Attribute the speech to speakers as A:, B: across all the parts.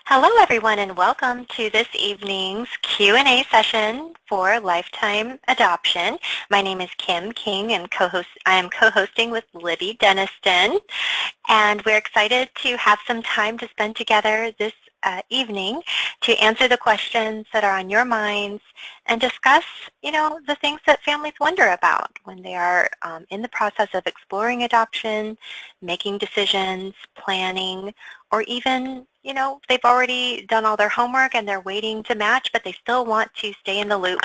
A: Hello everyone and welcome to this evening's Q&A session for Lifetime Adoption. My name is Kim King and I am co-hosting with Libby Denniston, and we're excited to have some time to spend together this evening to answer the questions that are on your minds and discuss, the things that families wonder about when they are in the process of exploring adoption, making decisions, planning, or even, they've already done all their homework and they're waiting to match, but they still want to stay in the loop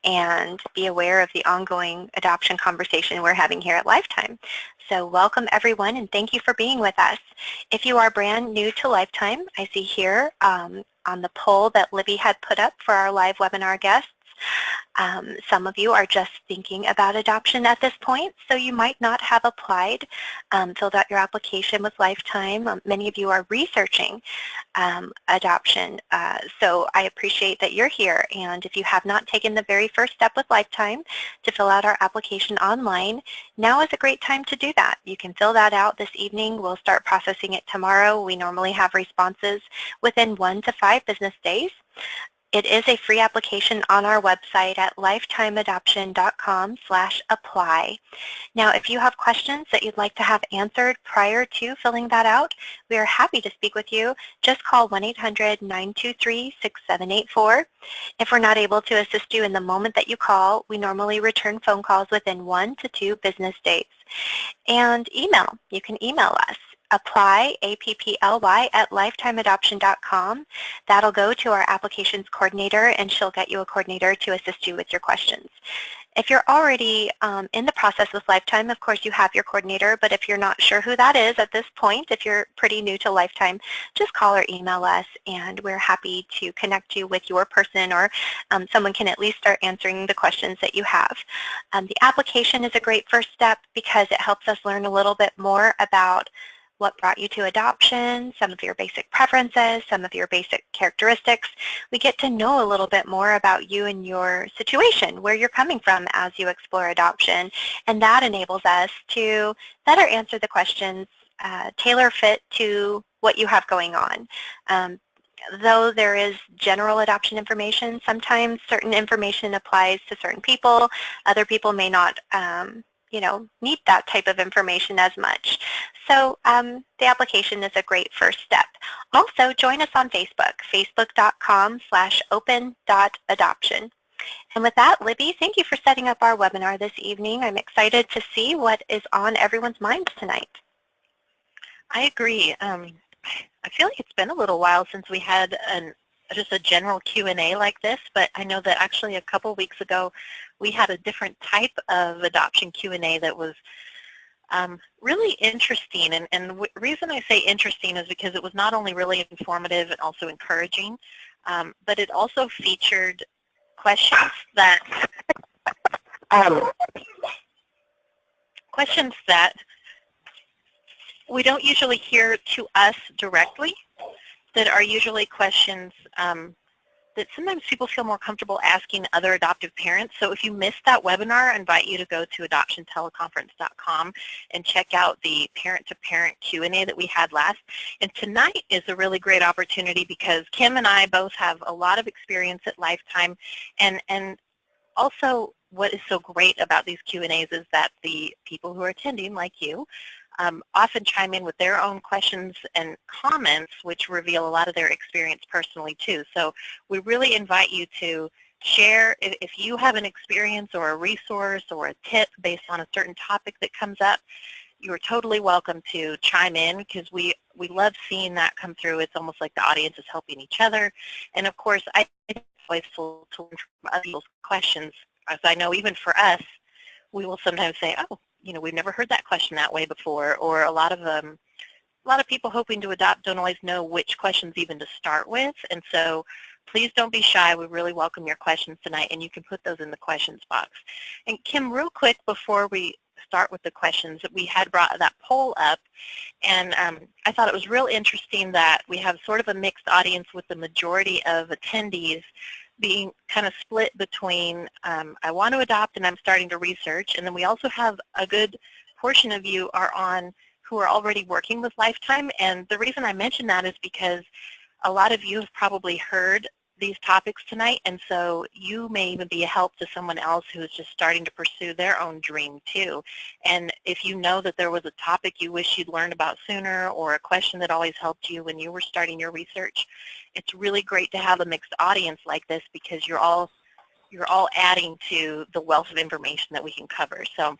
A: and be aware of the ongoing adoption conversation we're having here at Lifetime. So welcome everyone and thank you for being with us. If you are brand new to Lifetime, I see here on the poll that Libby had put up for our live webinar guests, some of you are just thinking about adoption at this point, so you might not have applied, filled out your application with Lifetime. Many of you are researching adoption, so I appreciate that you're here. And if you have not taken the very first step with Lifetime to fill out our application online, now is a great time to do that. You can fill that out this evening. We'll start processing it tomorrow. We normally have responses within 1 to 5 business days. It is a free application on our website at lifetimeadoption.com/apply. Now, if you have questions that you'd like to have answered prior to filling that out, we are happy to speak with you. Just call 1-800-923-6784. If we're not able to assist you in the moment that you call, we normally return phone calls within 1 to 2 business days. And email. You can email us. Apply, A-P-P-L-Y, at lifetimeadoption.com. That'll go to our applications coordinator, and she'll get you a coordinator to assist you with your questions. If you're already in the process with Lifetime, of course you have your coordinator, but if you're not sure who that is at this point, if you're pretty new to Lifetime, just call or email us, and we're happy to connect you with your person, or someone can at least start answering the questions that you have. The application is a great first step because it helps us learn a little bit more about what brought you to adoption, some of your basic preferences, some of your basic characteristics. We get to know a little bit more about you and your situation, where you're coming from as you explore adoption, and that enables us to better answer the questions, tailor fit to what you have going on. Though there is general adoption information, sometimes certain information applies to certain people. Other people may not need that type of information as much. So the application is a great first step. Also, join us on Facebook, facebook.com/open.adoption. And with that, Libby, thank you for setting up our webinar this evening. I'm excited to see what is on everyone's minds tonight.
B: I agree. I feel like it's been a little while since we had just a general Q&A like this, but I know that actually a couple weeks ago we had a different type of adoption Q&A that was really interesting. And the reason I say interesting is because it was not only really informative and also encouraging, but it also featured questions that we don't usually hear to us directly, that are usually questions that sometimes people feel more comfortable asking other adoptive parents. So if you missed that webinar, I invite you to go to adoptionteleconference.com and check out the parent-to-parent Q&A that we had last. And tonight is a really great opportunity because Kim and I both have a lot of experience at Lifetime, and also what is so great about these Q&As is that the people who are attending, like you, often chime in with their own questions and comments, which reveal a lot of their experience personally too. So we really invite you to share if you have an experience or a resource or a tip based on a certain topic that comes up. You're totally welcome to chime in because we love seeing that come through. It's almost like the audience is helping each other. And of course, I think it's always full to learn from other people's questions. As I know, even for us, we will sometimes say, oh, we've never heard that question that way before, or a lot of people hoping to adopt don't always know which questions even to start with. And so please don't be shy. We really welcome your questions tonight, and you can put those in the questions box. And Kim, real quick before we start with the questions, we had brought that poll up, and I thought it was real interesting that we have sort of a mixed audience with the majority of attendees being kind of split between I want to adopt and I'm starting to research, and then we also have a good portion of you who are already working with Lifetime. And the reason I mention that is because A lot of you have probably heard these topics tonight, and so you may even be a help to someone else who is just starting to pursue their own dream too. And if you know that there was a topic you wish you'd learned about sooner, or a question that always helped you when you were starting your research, it's really great to have a mixed audience like this, because you're all adding to the wealth of information that we can cover. So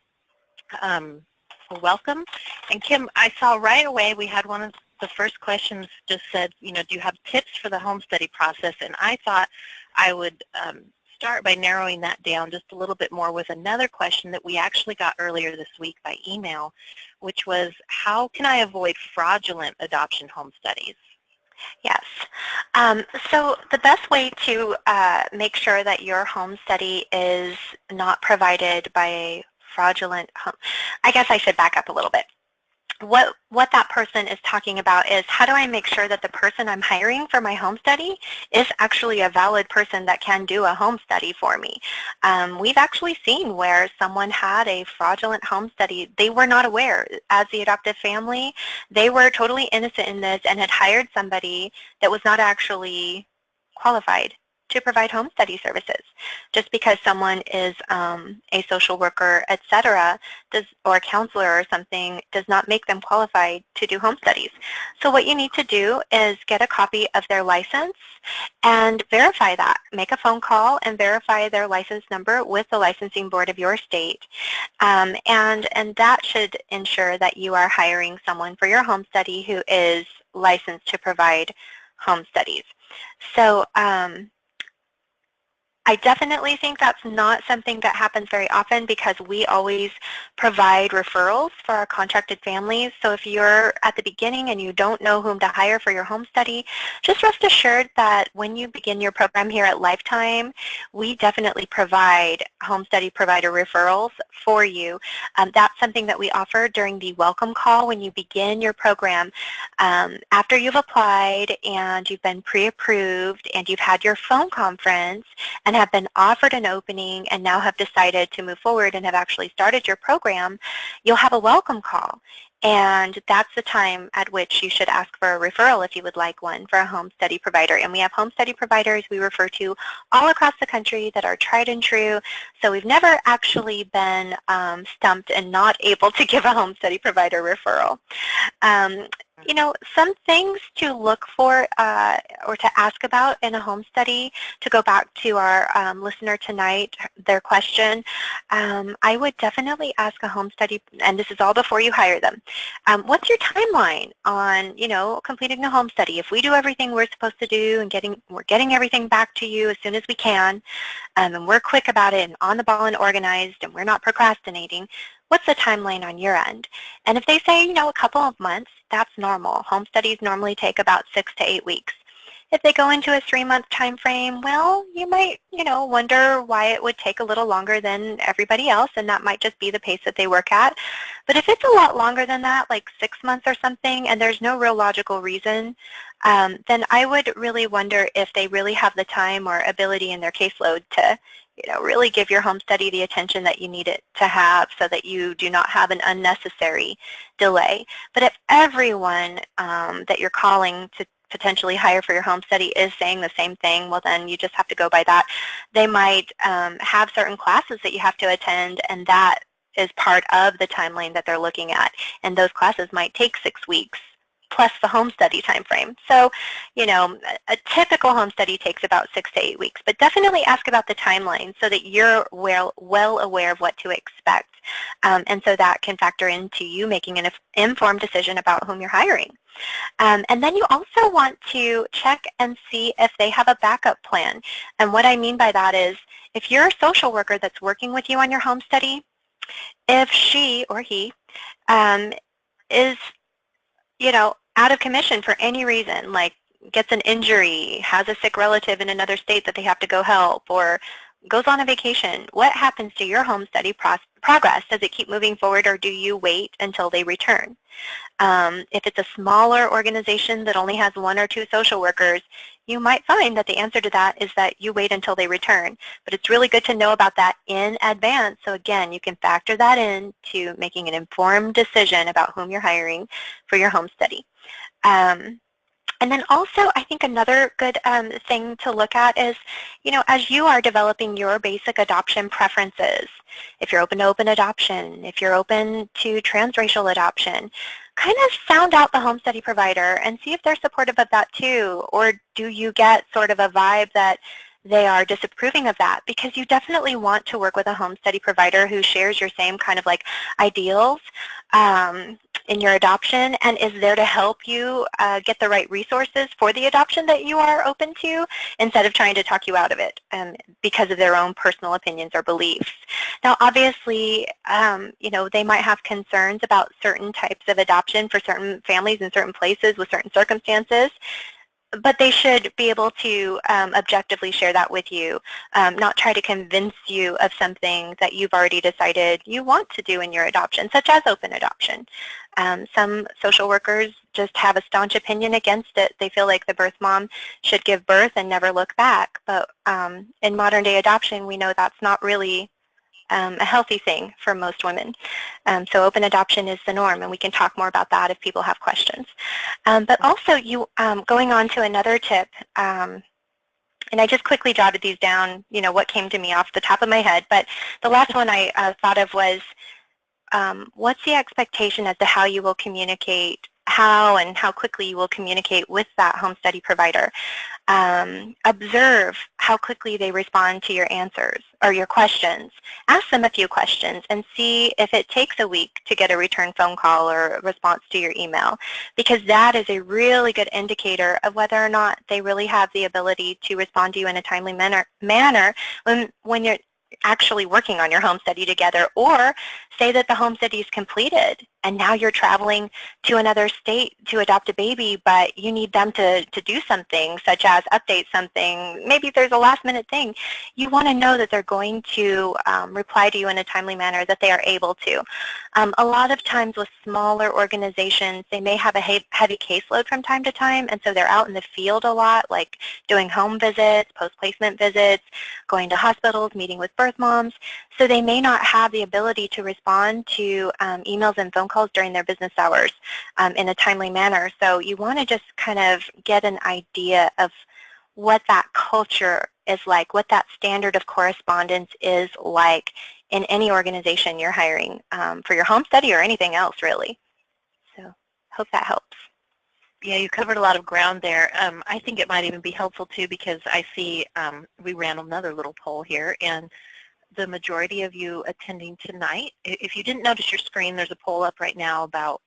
B: welcome. And Kim, I saw right away we had one of the first questions just said, do you have tips for the home study process? And I thought I would start by narrowing that down just a little bit more with another question that we actually got earlier this week by email, which was, how can I avoid fraudulent adoption home studies?
A: Yes. So the best way to make sure that your home study is not provided by a fraudulent home, I guess I should back up a little bit. What that person is talking about is, how do I make sure that the person I'm hiring for my home study is actually a valid person that can do a home study for me? We've actually seen where someone had a fraudulent home study. They were not aware. As the adoptive family, they were totally innocent in this and had hired somebody that was not actually qualified to provide home study services. Just because someone is a social worker, etc., or a counselor or something, does not make them qualified to do home studies. So what you need to do is get a copy of their license and verify that. Make a phone call and verify their license number with the licensing board of your state. And that should ensure that you are hiring someone for your home study who is licensed to provide home studies. So I definitely think that's not something that happens very often, because we always provide referrals for our contracted families. So if you're at the beginning and you don't know whom to hire for your home study, just rest assured that when you begin your program here at Lifetime, we definitely provide home study provider referrals for you. That's something that we offer during the welcome call when you begin your program. After you've applied and you've been pre-approved and you've had your phone conference and have been offered an opening and now have decided to move forward and have actually started your program, you'll have a welcome call. And that's the time at which you should ask for a referral if you would like one for a home study provider. And we have home study providers we refer to all across the country that are tried and true. So we've never actually been stumped and not able to give a home study provider referral. Some things to look for or to ask about in a home study, to go back to our listener tonight, their question, I would definitely ask a home study, and this is all before you hire them, what's your timeline on, completing the home study? If we do everything we're supposed to do and we're getting everything back to you as soon as we can, and we're quick about it and on the ball and organized and we're not procrastinating, what's the timeline on your end? And if they say, a couple of months, that's normal. Home studies normally take about 6 to 8 weeks. If they go into a 3-month time frame, well, you might, wonder why it would take a little longer than everybody else, and that might just be the pace that they work at. But if it's a lot longer than that, like 6 months or something, and there's no real logical reason, then I would really wonder if they really have the time or ability in their caseload to really give your home study the attention that you need it to have, so that you do not have an unnecessary delay. But if everyone that you're calling to potentially hire for your home study is saying the same thing, well, then you just have to go by that. They might have certain classes that you have to attend, and that is part of the timeline that they're looking at. And those classes might take 6 weeks plus the home study time frame. So, a typical home study takes about 6 to 8 weeks, but definitely ask about the timeline so that you're well aware of what to expect. And so that can factor into you making an informed decision about whom you're hiring. And then you also want to check and see if they have a backup plan. And what I mean by that is, if you're a social worker that's working with you on your home study, if she or he is out of commission for any reason, like gets an injury, has a sick relative in another state that they have to go help, or goes on a vacation, what happens to your home study progress? Does it keep moving forward, or do you wait until they return? If it's a smaller organization that only has 1 or 2 social workers, you might find that the answer to that is that you wait until they return. But it's really good to know about that in advance. So again, you can factor that in to making an informed decision about whom you're hiring for your home study. And then also, I think another good thing to look at is, as you are developing your basic adoption preferences, if you're open to open adoption, if you're open to transracial adoption, kind of sound out the home study provider and see if they're supportive of that too, or do you get sort of a vibe that they are disapproving of that? Because you definitely want to work with a home study provider who shares your same kind of like ideals in your adoption and is there to help you get the right resources for the adoption that you are open to, instead of trying to talk you out of it because of their own personal opinions or beliefs. Now, obviously, they might have concerns about certain types of adoption for certain families in certain places with certain circumstances, but they should be able to objectively share that with you, not try to convince you of something that you've already decided you want to do in your adoption, such as open adoption. Some social workers just have a staunch opinion against it. They feel like the birth mom should give birth and never look back. But in modern day adoption, we know that's not really a healthy thing for most women. So open adoption is the norm, and we can talk more about that if people have questions. But also, going on to another tip, and I just quickly jotted these down, what came to me off the top of my head, but the last one I thought of was, what's the expectation as to how you will communicate, how quickly you will communicate with that home study provider. Observe how quickly they respond to your answers or your questions. Ask them a few questions and see if it takes a week to get a return phone call or a response to your email, because that is a really good indicator of whether or not they really have the ability to respond to you in a timely manner when you're actually working on your home study together. Or say that the home study is completed and now you're traveling to another state to adopt a baby, but you need them to do something, such as update something. Maybe there's a last minute thing. You want to know that they're going to reply to you in a timely manner, that they are able to. A lot of times with smaller organizations, they may have a heavy caseload from time to time, and so they're out in the field a lot, like doing home visits, post-placement visits, going to hospitals, meeting with birth moms. So they may not have the ability to respond to emails and phone calls during their business hours in a timely manner. So you want to just kind of get an idea of what that culture is like, what that standard of correspondence is like in any organization you're hiring for your home study or anything else, really. So hope that helps.
B: Yeah, you covered a lot of ground there. I think it might even be helpful too, because I see we ran another little poll here, and the majority of you attending tonight, if you didn't notice your screen, there's a poll up right now about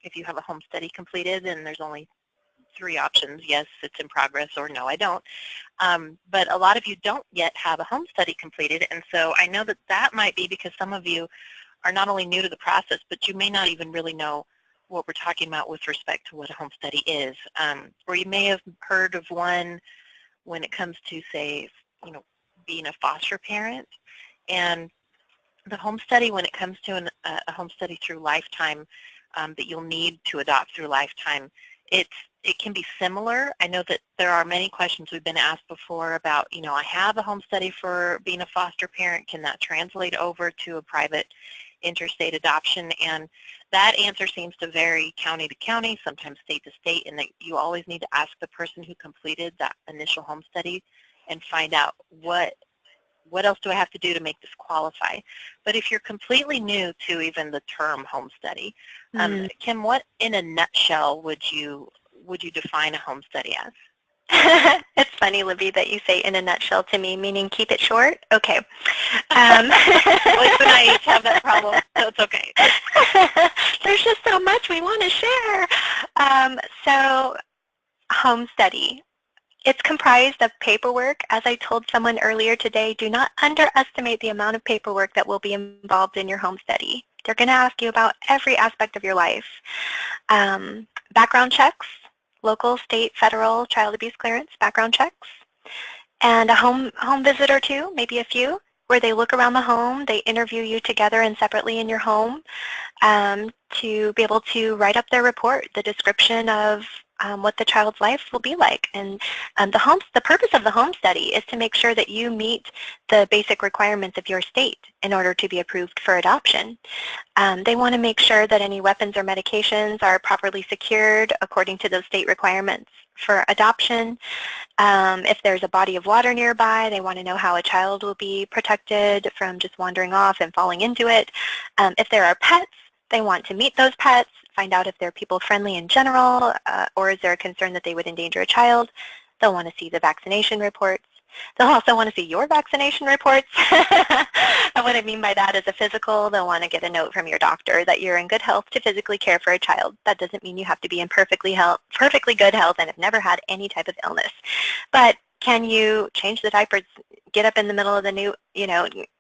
B: if you have a home study completed, and there's only 3 options: yes, it's in progress, or no, I don't. But a lot of you don't yet have a home study completed, and so I know that that might be because some of you are not only new to the process, but you may not even really know what we're talking about with respect to what a home study is. Or you may have heard of one when it comes to, say, being a foster parent. And the home study, when it comes to a home study through Lifetime that you'll need to adopt through Lifetime, it can be similar. I know that there are many questions we've been asked before about, I have a home study for being a foster parent. Can that translate over to a private interstate adoption? And that answer seems to vary county to county, sometimes state to state, and that you always need to ask the person who completed that initial home study and find out what else do I have to do to make this qualify. But if you're completely new to even the term home study, Kim, what in a nutshell would you define a home study as?
A: It's funny, Libby, that you say in a nutshell to me, meaning keep it short. Okay.
B: Well, you and I each have that problem, so it's okay.
A: There's just so much we want to share. So home study. It's comprised of paperwork. As I told someone earlier today, do not underestimate the amount of paperwork that will be involved in your home study. They're going to ask you about every aspect of your life. Background checks, local, state, federal, child abuse clearance, background checks, and a home visit or two, maybe a few, where they look around the home, they interview you together and separately in your home to be able to write up their report, the description of what the child's life will be like. And the purpose of the home study is to make sure that you meet the basic requirements of your state in order to be approved for adoption. They want to make sure that any weapons or medications are properly secured according to those state requirements for adoption. If there's a body of water nearby, they want to know how a child will be protected from just wandering off and falling into it. If there are pets, they want to meet those pets, find out if they're people-friendly in general, or is there a concern that they would endanger a child. They'll want to see the vaccination reports. They'll also want to see your vaccination reports. And what I mean by that is a physical. They'll want to get a note from your doctor that you're in good health to physically care for a child. That doesn't mean you have to be in perfectly good health and have never had any type of illness. But can you change the diapers, get up in the middle of the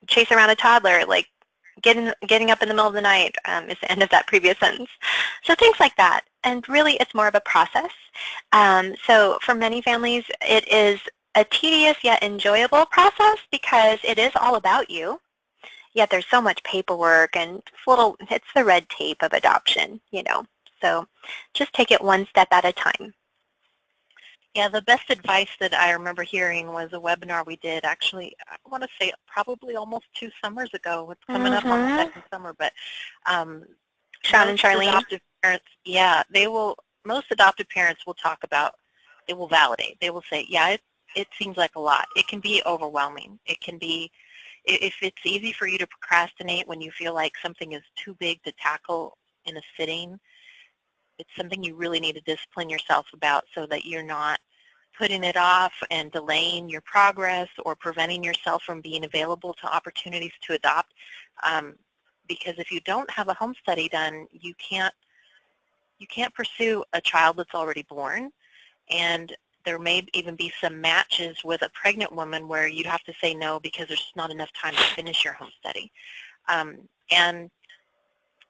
A: chase around a toddler, like getting up in the middle of the night is the end of that previous sentence. So things like that. And really, it's more of a process. So for many families, it is a tedious yet enjoyable process because it is all about you. Yet there's so much paperwork and it's the red tape of adoption, So just take it one step at a time.
B: Yeah, the best advice that I remember hearing was a webinar we did, actually, I want to say probably almost 2 summers ago. It's coming up on the second summer, but
A: Sean and Charlene.
B: Adoptive parents, yeah, most adoptive parents will talk about, they will validate. They will say, yeah, it seems like a lot. It can be overwhelming. It can be, if it's easy for you to procrastinate when you feel like something is too big to tackle in a sitting, it's something you really need to discipline yourself about so that you're not putting it off and delaying your progress or preventing yourself from being available to opportunities to adopt. Because if you don't have a home study done, you can't pursue a child that's already born. And there may even be some matches with a pregnant woman where you'd have to say no because there's just not enough time to finish your home study. And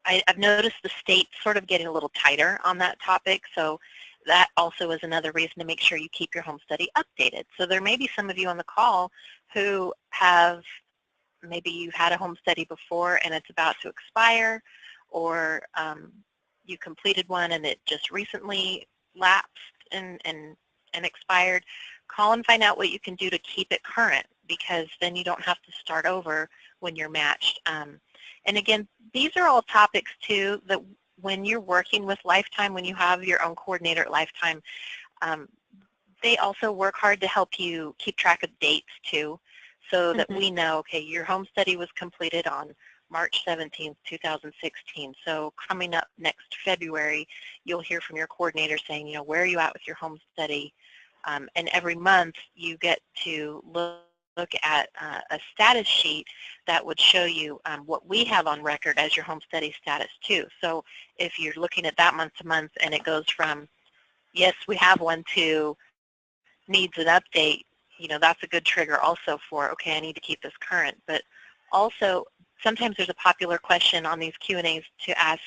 B: I've noticed the state sort of getting a little tighter on that topic, so that also is another reason to make sure you keep your home study updated. So there may be some of you on the call who have, maybe you've had a home study before and it's about to expire, or you completed one and it just recently lapsed and expired. Call and find out what you can do to keep it current, because then you don't have to start over when you're matched. And again, these are all topics too that when you're working with Lifetime, when you have your own coordinator at Lifetime, they also work hard to help you keep track of dates too, so that we know, okay, your home study was completed on March 17th, 2016. So coming up next February, you'll hear from your coordinator saying, where are you at with your home study? And every month you get to look at a status sheet that would show you what we have on record as your home study status too. So if you're looking at that month to month and it goes from, yes, we have one, to needs an update, that's a good trigger also for, okay, I need to keep this current. But also, sometimes there's a popular question on these Q&As to ask,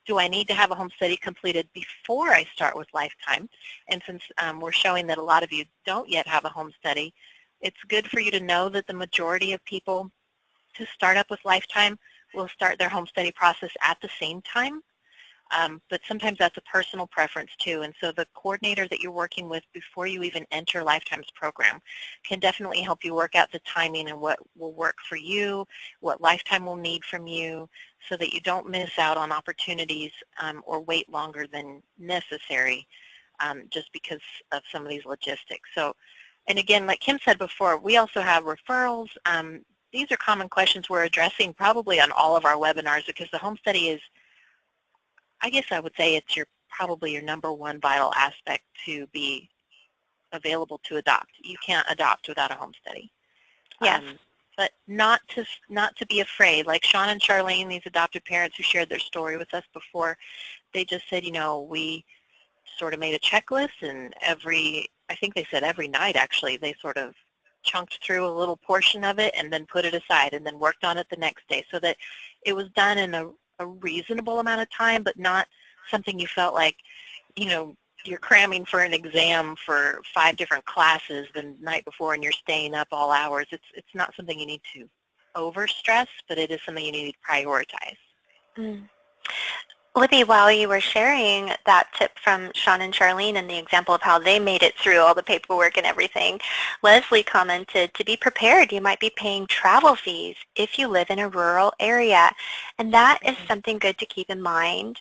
B: do I need to have a home study completed before I start with Lifetime? And since we're showing that a lot of you don't yet have a home study, it's good for you to know that the majority of people to start up with Lifetime will start their home study process at the same time. But sometimes that's a personal preference too, and so the coordinator that you're working with before you even enter Lifetime's program can definitely help you work out the timing and what will work for you, what Lifetime will need from you, so that you don't miss out on opportunities or wait longer than necessary just because of some of these logistics. So, and again, like Kim said before, we also have referrals. These are common questions we're addressing probably on all of our webinars, because the home study is, I guess I would say it's probably your #1 vital aspect to be available to adopt. You can't adopt without a home study.
A: Yes.
B: But not to be afraid. Like Sean and Charlene, these adoptive parents who shared their story with us before, they just said, we sort of made a checklist, and I think they said every night actually, they sort of chunked through a little portion of it and then put it aside and then worked on it the next day, so that it was done in a reasonable amount of time, but not something you felt like, you're cramming for an exam for 5 different classes the night before and you're staying up all hours. It's not something you need to over stress, but it is something you need to prioritize.
A: Libby, while you were sharing that tip from Sean and Charlene and the example of how they made it through all the paperwork and everything, Leslie commented, to be prepared, you might be paying travel fees if you live in a rural area. And that is something good to keep in mind.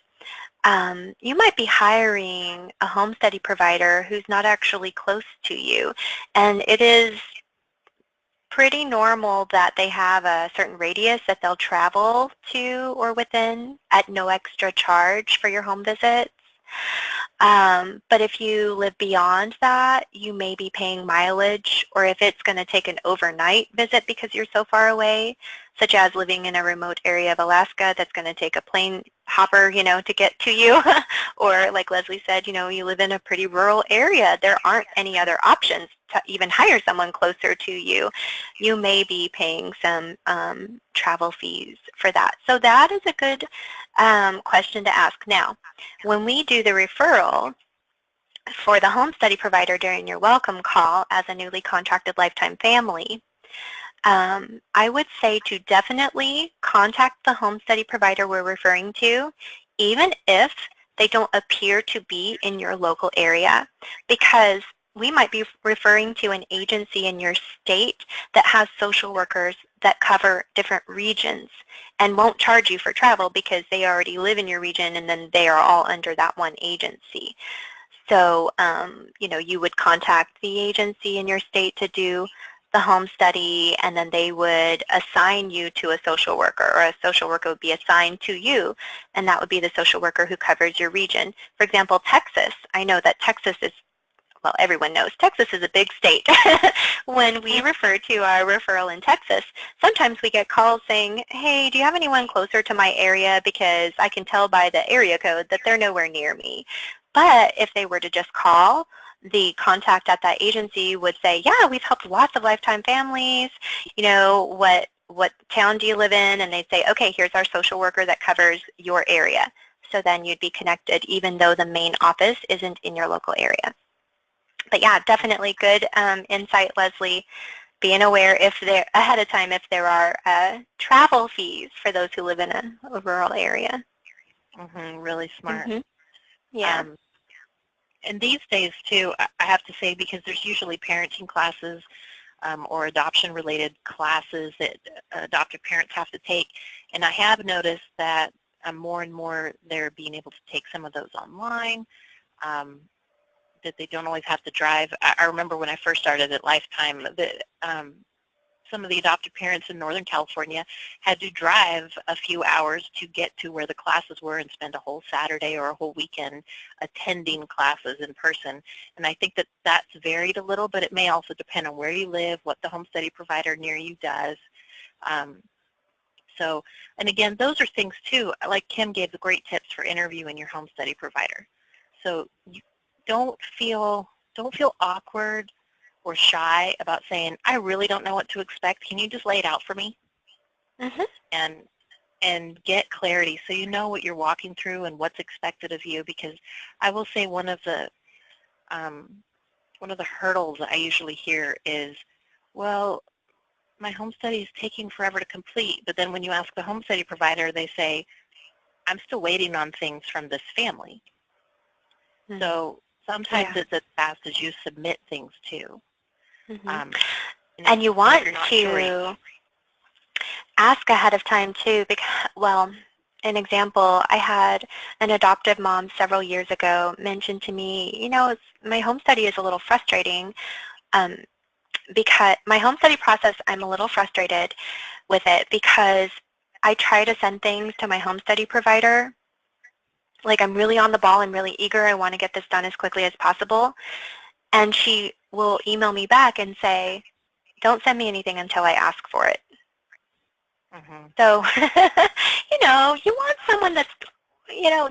A: You might be hiring a home study provider who's not actually close to you. And it is pretty normal that they have a certain radius that they'll travel to or within at no extra charge for your home visits. But if you live beyond that, you may be paying mileage, or if it's going to take an overnight visit because you're so far away, such as living in a remote area of Alaska that's going to take a plane hopper, to get to you. Or like Leslie said, you live in a pretty rural area. There aren't any other options to even hire someone closer to you. You may be paying some travel fees for that. So that is a good question to ask. Now, when we do the referral for the home study provider during your welcome call as a newly contracted lifetime family, I would say to definitely contact the home study provider we're referring to, even if they don't appear to be in your local area, because we might be referring to an agency in your state that has social workers that cover different regions and won't charge you for travel because they already live in your region and then they are all under that one agency. So, you would contact the agency in your state to do the home study, and then they would assign you to a social worker, or a social worker would be assigned to you, and that would be the social worker who covers your region. For example, Texas. I know that Texas is, well, everyone knows Texas is a big state. When we refer to our referral in Texas, sometimes we get calls saying, hey, do you have anyone closer to my area, because I can tell by the area code that they're nowhere near me. But if they were to just call, the contact at that agency would say, yeah, we've helped lots of lifetime families. What town do you live in? And they'd say, okay, here's our social worker that covers your area. So then you'd be connected even though the main office isn't in your local area. But yeah, definitely good insight, Leslie. Being aware ahead of time if there are travel fees for those who live in a rural area.
B: Really smart.
A: Yeah.
B: And these days, too, I have to say, because there's usually parenting classes or adoption-related classes that adoptive parents have to take, and I have noticed that more and more they're being able to take some of those online, that they don't always have to drive. I remember when I first started at Lifetime, that some of the adoptive parents in Northern California had to drive a few hours to get to where the classes were and spend a whole Saturday or a whole weekend attending classes in person. And I think that that's varied a little, but it may also depend on where you live, what the home study provider near you does. And again, those are things too, like Kim gave the great tips for interviewing your home study provider. So you don't feel awkward or shy about saying, I really don't know what to expect. Can you just lay it out for me? And get clarity so you know what you're walking through and what's expected of you. Because I will say one of the hurdles I usually hear is, well, my home study is taking forever to complete. But then when you ask the home study provider, they say, I'm still waiting on things from this family. So sometimes it's as fast as you submit things too. And
A: you want to ask ahead of time too, because, well, an example, I had an adoptive mom several years ago mention to me, my home study is a little frustrating because my home study process, I'm a little frustrated with it because I try to send things to my home study provider. Like, I'm really on the ball, I'm really eager, I want to get this done as quickly as possible. And she will email me back and say, don't send me anything until I ask for it. So, you want someone that's,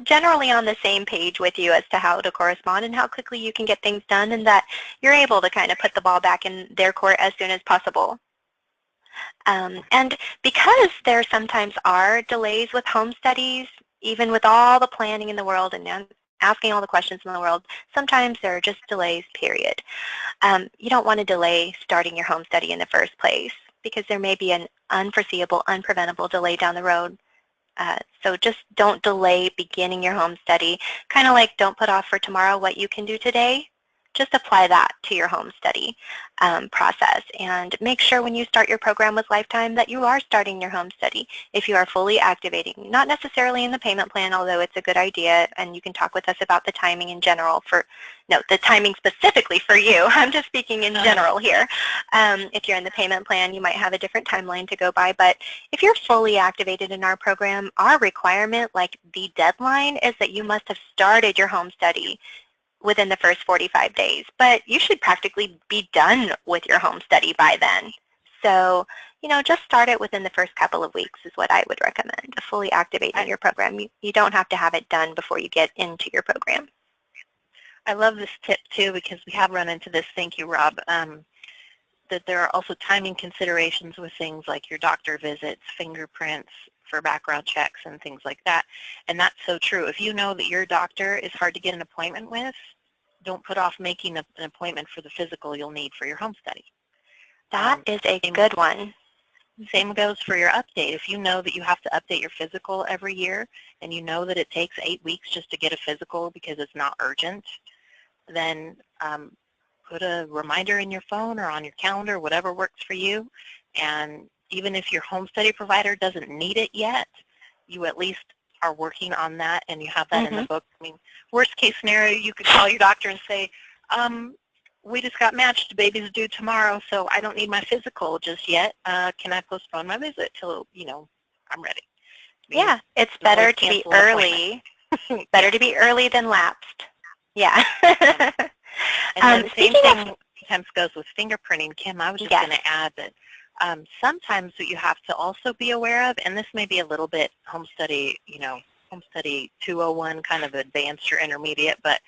A: generally on the same page with you as to how to correspond and how quickly you can get things done, and that you're able to kind of put the ball back in their court as soon as possible. And because there sometimes are delays with home studies, even with all the planning in the world and asking all the questions in the world, sometimes there are just delays, period. You don't want to delay starting your home study in the first place because there may be an unforeseeable, unpreventable delay down the road So just don't delay beginning your home study. Kind of like don't put off for tomorrow what you can do today. Just apply that to your home study process, and make sure when you start your program with Lifetime that you are starting your home study if you are fully activating. Not necessarily in the payment plan, although it's a good idea, and you can talk with us about the timing in general the timing specifically for you. I'm just speaking in general here. If you're in the payment plan, you might have a different timeline to go by, but if you're fully activated in our program, our requirement, like the deadline, is that you must have started your home study within the first 45 days, but you should practically be done with your home study by then. So, just start it within the first couple of weeks is what I would recommend, fully activating your program. You don't have to have it done before you get into your program.
B: I love this tip too, because we have run into this, thank you, Rob, that there are also timing considerations with things like your doctor visits, fingerprints for background checks and things like that. And that's so true. If you know that your doctor is hard to get an appointment with, don't put off making an appointment for the physical you'll need for your home study.
A: That is a good one.
B: Same goes for your update. If you know that you have to update your physical every year and you know that it takes 8 weeks just to get a physical because it's not urgent, then put a reminder in your phone or on your calendar, whatever works for you. And even if your home study provider doesn't need it yet, you at least are working on that and you have that in the book. I mean, worst case scenario, you could call your doctor and say, we just got matched, the baby's due tomorrow, so I don't need my physical just yet. Can I postpone my visit till, I'm ready?
A: Yeah, it's better to be early. Better to be early than lapsed. Yeah.
B: And the same thing sometimes goes with fingerprinting. Kim, I was just going to add that sometimes what you have to also be aware of, and this may be a little bit home study 201 kind of advanced or intermediate, but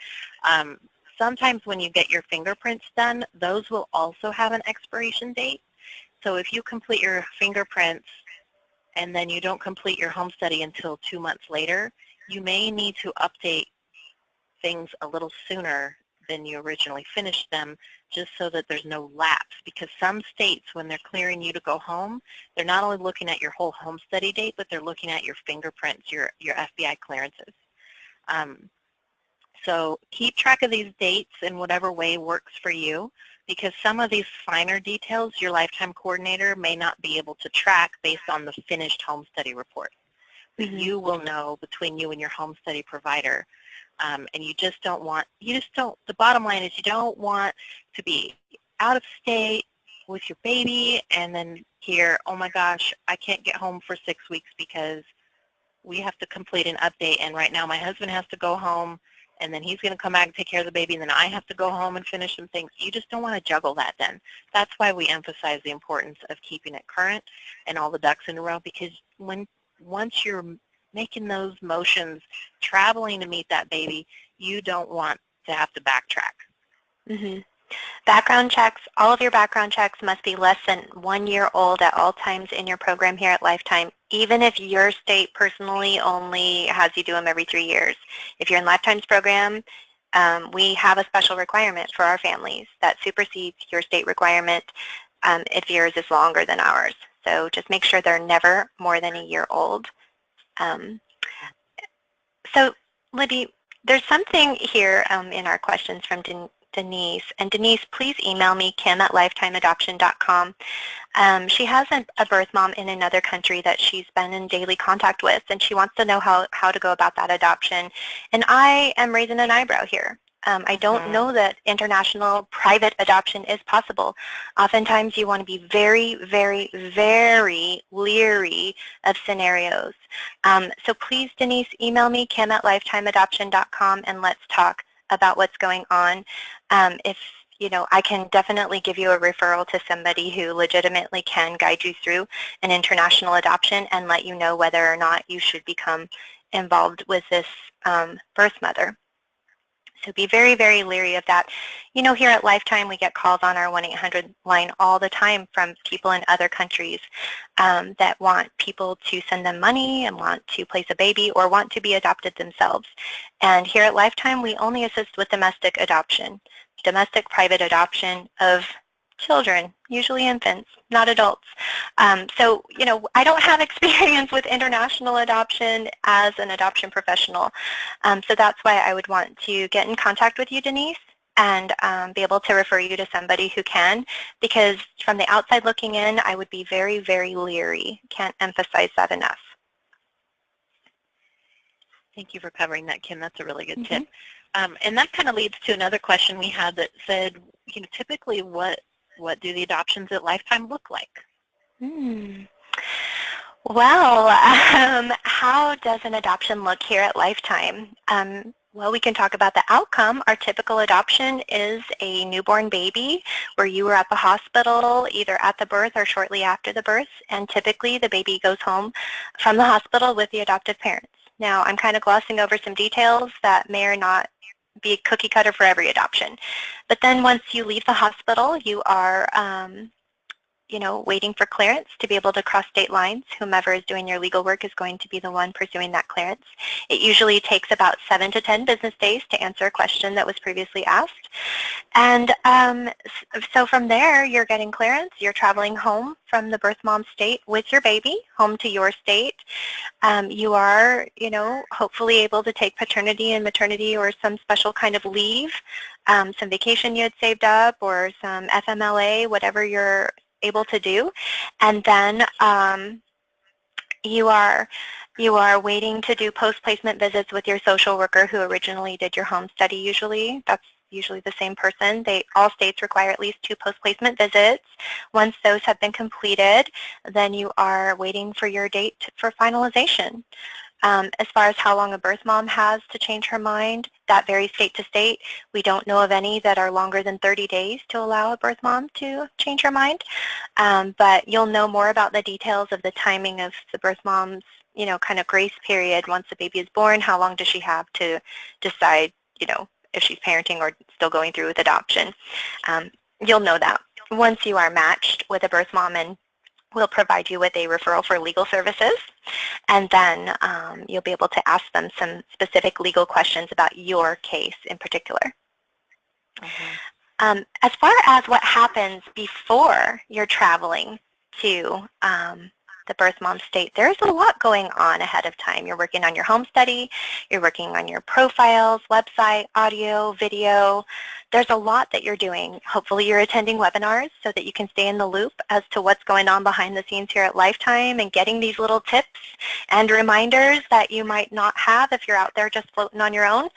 B: sometimes when you get your fingerprints done, those will also have an expiration date. So if you complete your fingerprints and then you don't complete your home study until 2 months later, you may need to update things a little sooner than you originally finished them, just so that there's no lapse. Because some states, when they're clearing you to go home, they're not only looking at your whole home study date, but they're looking at your fingerprints, your FBI clearances. So keep track of these dates in whatever way works for you, because some of these finer details your Lifetime coordinator may not be able to track based on the finished home study report. But you will know between you and your home study provider. And the bottom line is you don't want to be out of state with your baby and then hear, oh my gosh, I can't get home for 6 weeks because we have to complete an update, and right now my husband has to go home and then he's going to come back and take care of the baby, and then I have to go home and finish some things. You just don't want to juggle that then. That's why we emphasize the importance of keeping it current and all the ducks in a row, because once you're making those motions, traveling to meet that baby, you don't want to have to backtrack.
A: Background checks, all of your background checks must be less than 1 year old at all times in your program here at Lifetime, even if your state personally only has you do them every 3 years. If you're in Lifetime's program, we have a special requirement for our families that supersedes your state requirement if yours is longer than ours. So just make sure they're never more than 1 year old. So, Libby, there's something here in our questions from Denise. And Denise, please email me, kim@lifetimeadoption.com. She has a birth mom in another country that she's been in daily contact with, and she wants to know how to go about that adoption. And I am raising an eyebrow here. I don't know that international private adoption is possible. Oftentimes you want to be very, very, very leery of scenarios. So please, Denise, email me, kim@lifetimeadoption.com, and let's talk about what's going on. I can definitely give you a referral to somebody who legitimately can guide you through an international adoption and let you know whether or not you should become involved with this birth mother. So be very, very leery of that. Here at Lifetime, we get calls on our 1-800 line all the time from people in other countries that want people to send them money and want to place a baby or want to be adopted themselves. And here at Lifetime, we only assist with domestic adoption, domestic private adoption of children usually infants, not adults. So, I don't have experience with international adoption as an adoption professional. So that's why I would want to get in contact with you, Denise, and be able to refer you to somebody who can, because from the outside looking in, I would be very, very leery. Can't emphasize that enough.
B: Thank you for covering that, Kim. That's a really good tip. And that kind of leads to another question we had that said, typically what do the adoptions at Lifetime look like?
A: Well, how does an adoption look here at Lifetime? Well, we can talk about the outcome. Our typical adoption is a newborn baby where you were at the hospital either at the birth or shortly after the birth, and typically the baby goes home from the hospital with the adoptive parents. Now, I'm kind of glossing over some details that may or not be a cookie cutter for every adoption. But then once you leave the hospital, you are waiting for clearance to be able to cross state lines. Whomever is doing your legal work is going to be the one pursuing that clearance. It usually takes about 7 to 10 business days to answer a question that was previously asked. And so from there, you're getting clearance. You're traveling home from the birth mom state with your baby, home to your state. You are, hopefully able to take paternity and maternity or some special kind of leave, some vacation you had saved up or some FMLA, whatever you're able to do, and then you are waiting to do post-placement visits with your social worker who originally did your home study. Usually, that's usually the same person. All states require at least 2 post-placement visits. Once those have been completed, then you are waiting for your date for finalization. As far as how long a birth mom has to change her mind, that varies state to state. We don't know of any that are longer than 30 days to allow a birth mom to change her mind. But you'll know more about the details of the timing of the birth mom's, kind of grace period once the baby is born. How long does she have to decide, if she's parenting or still going through with adoption? You'll know that once you are matched with a birth mom, and we'll provide you with a referral for legal services, and then you'll be able to ask them some specific legal questions about your case in particular. As far as what happens before you're traveling to the birth mom state, there's a lot going on ahead of time. You're working on your home study, you're working on your profiles, website, audio, video. There's a lot that you're doing. Hopefully you're attending webinars so that you can stay in the loop as to what's going on behind the scenes here at Lifetime and getting these little tips and reminders that you might not have if you're out there just floating on your own.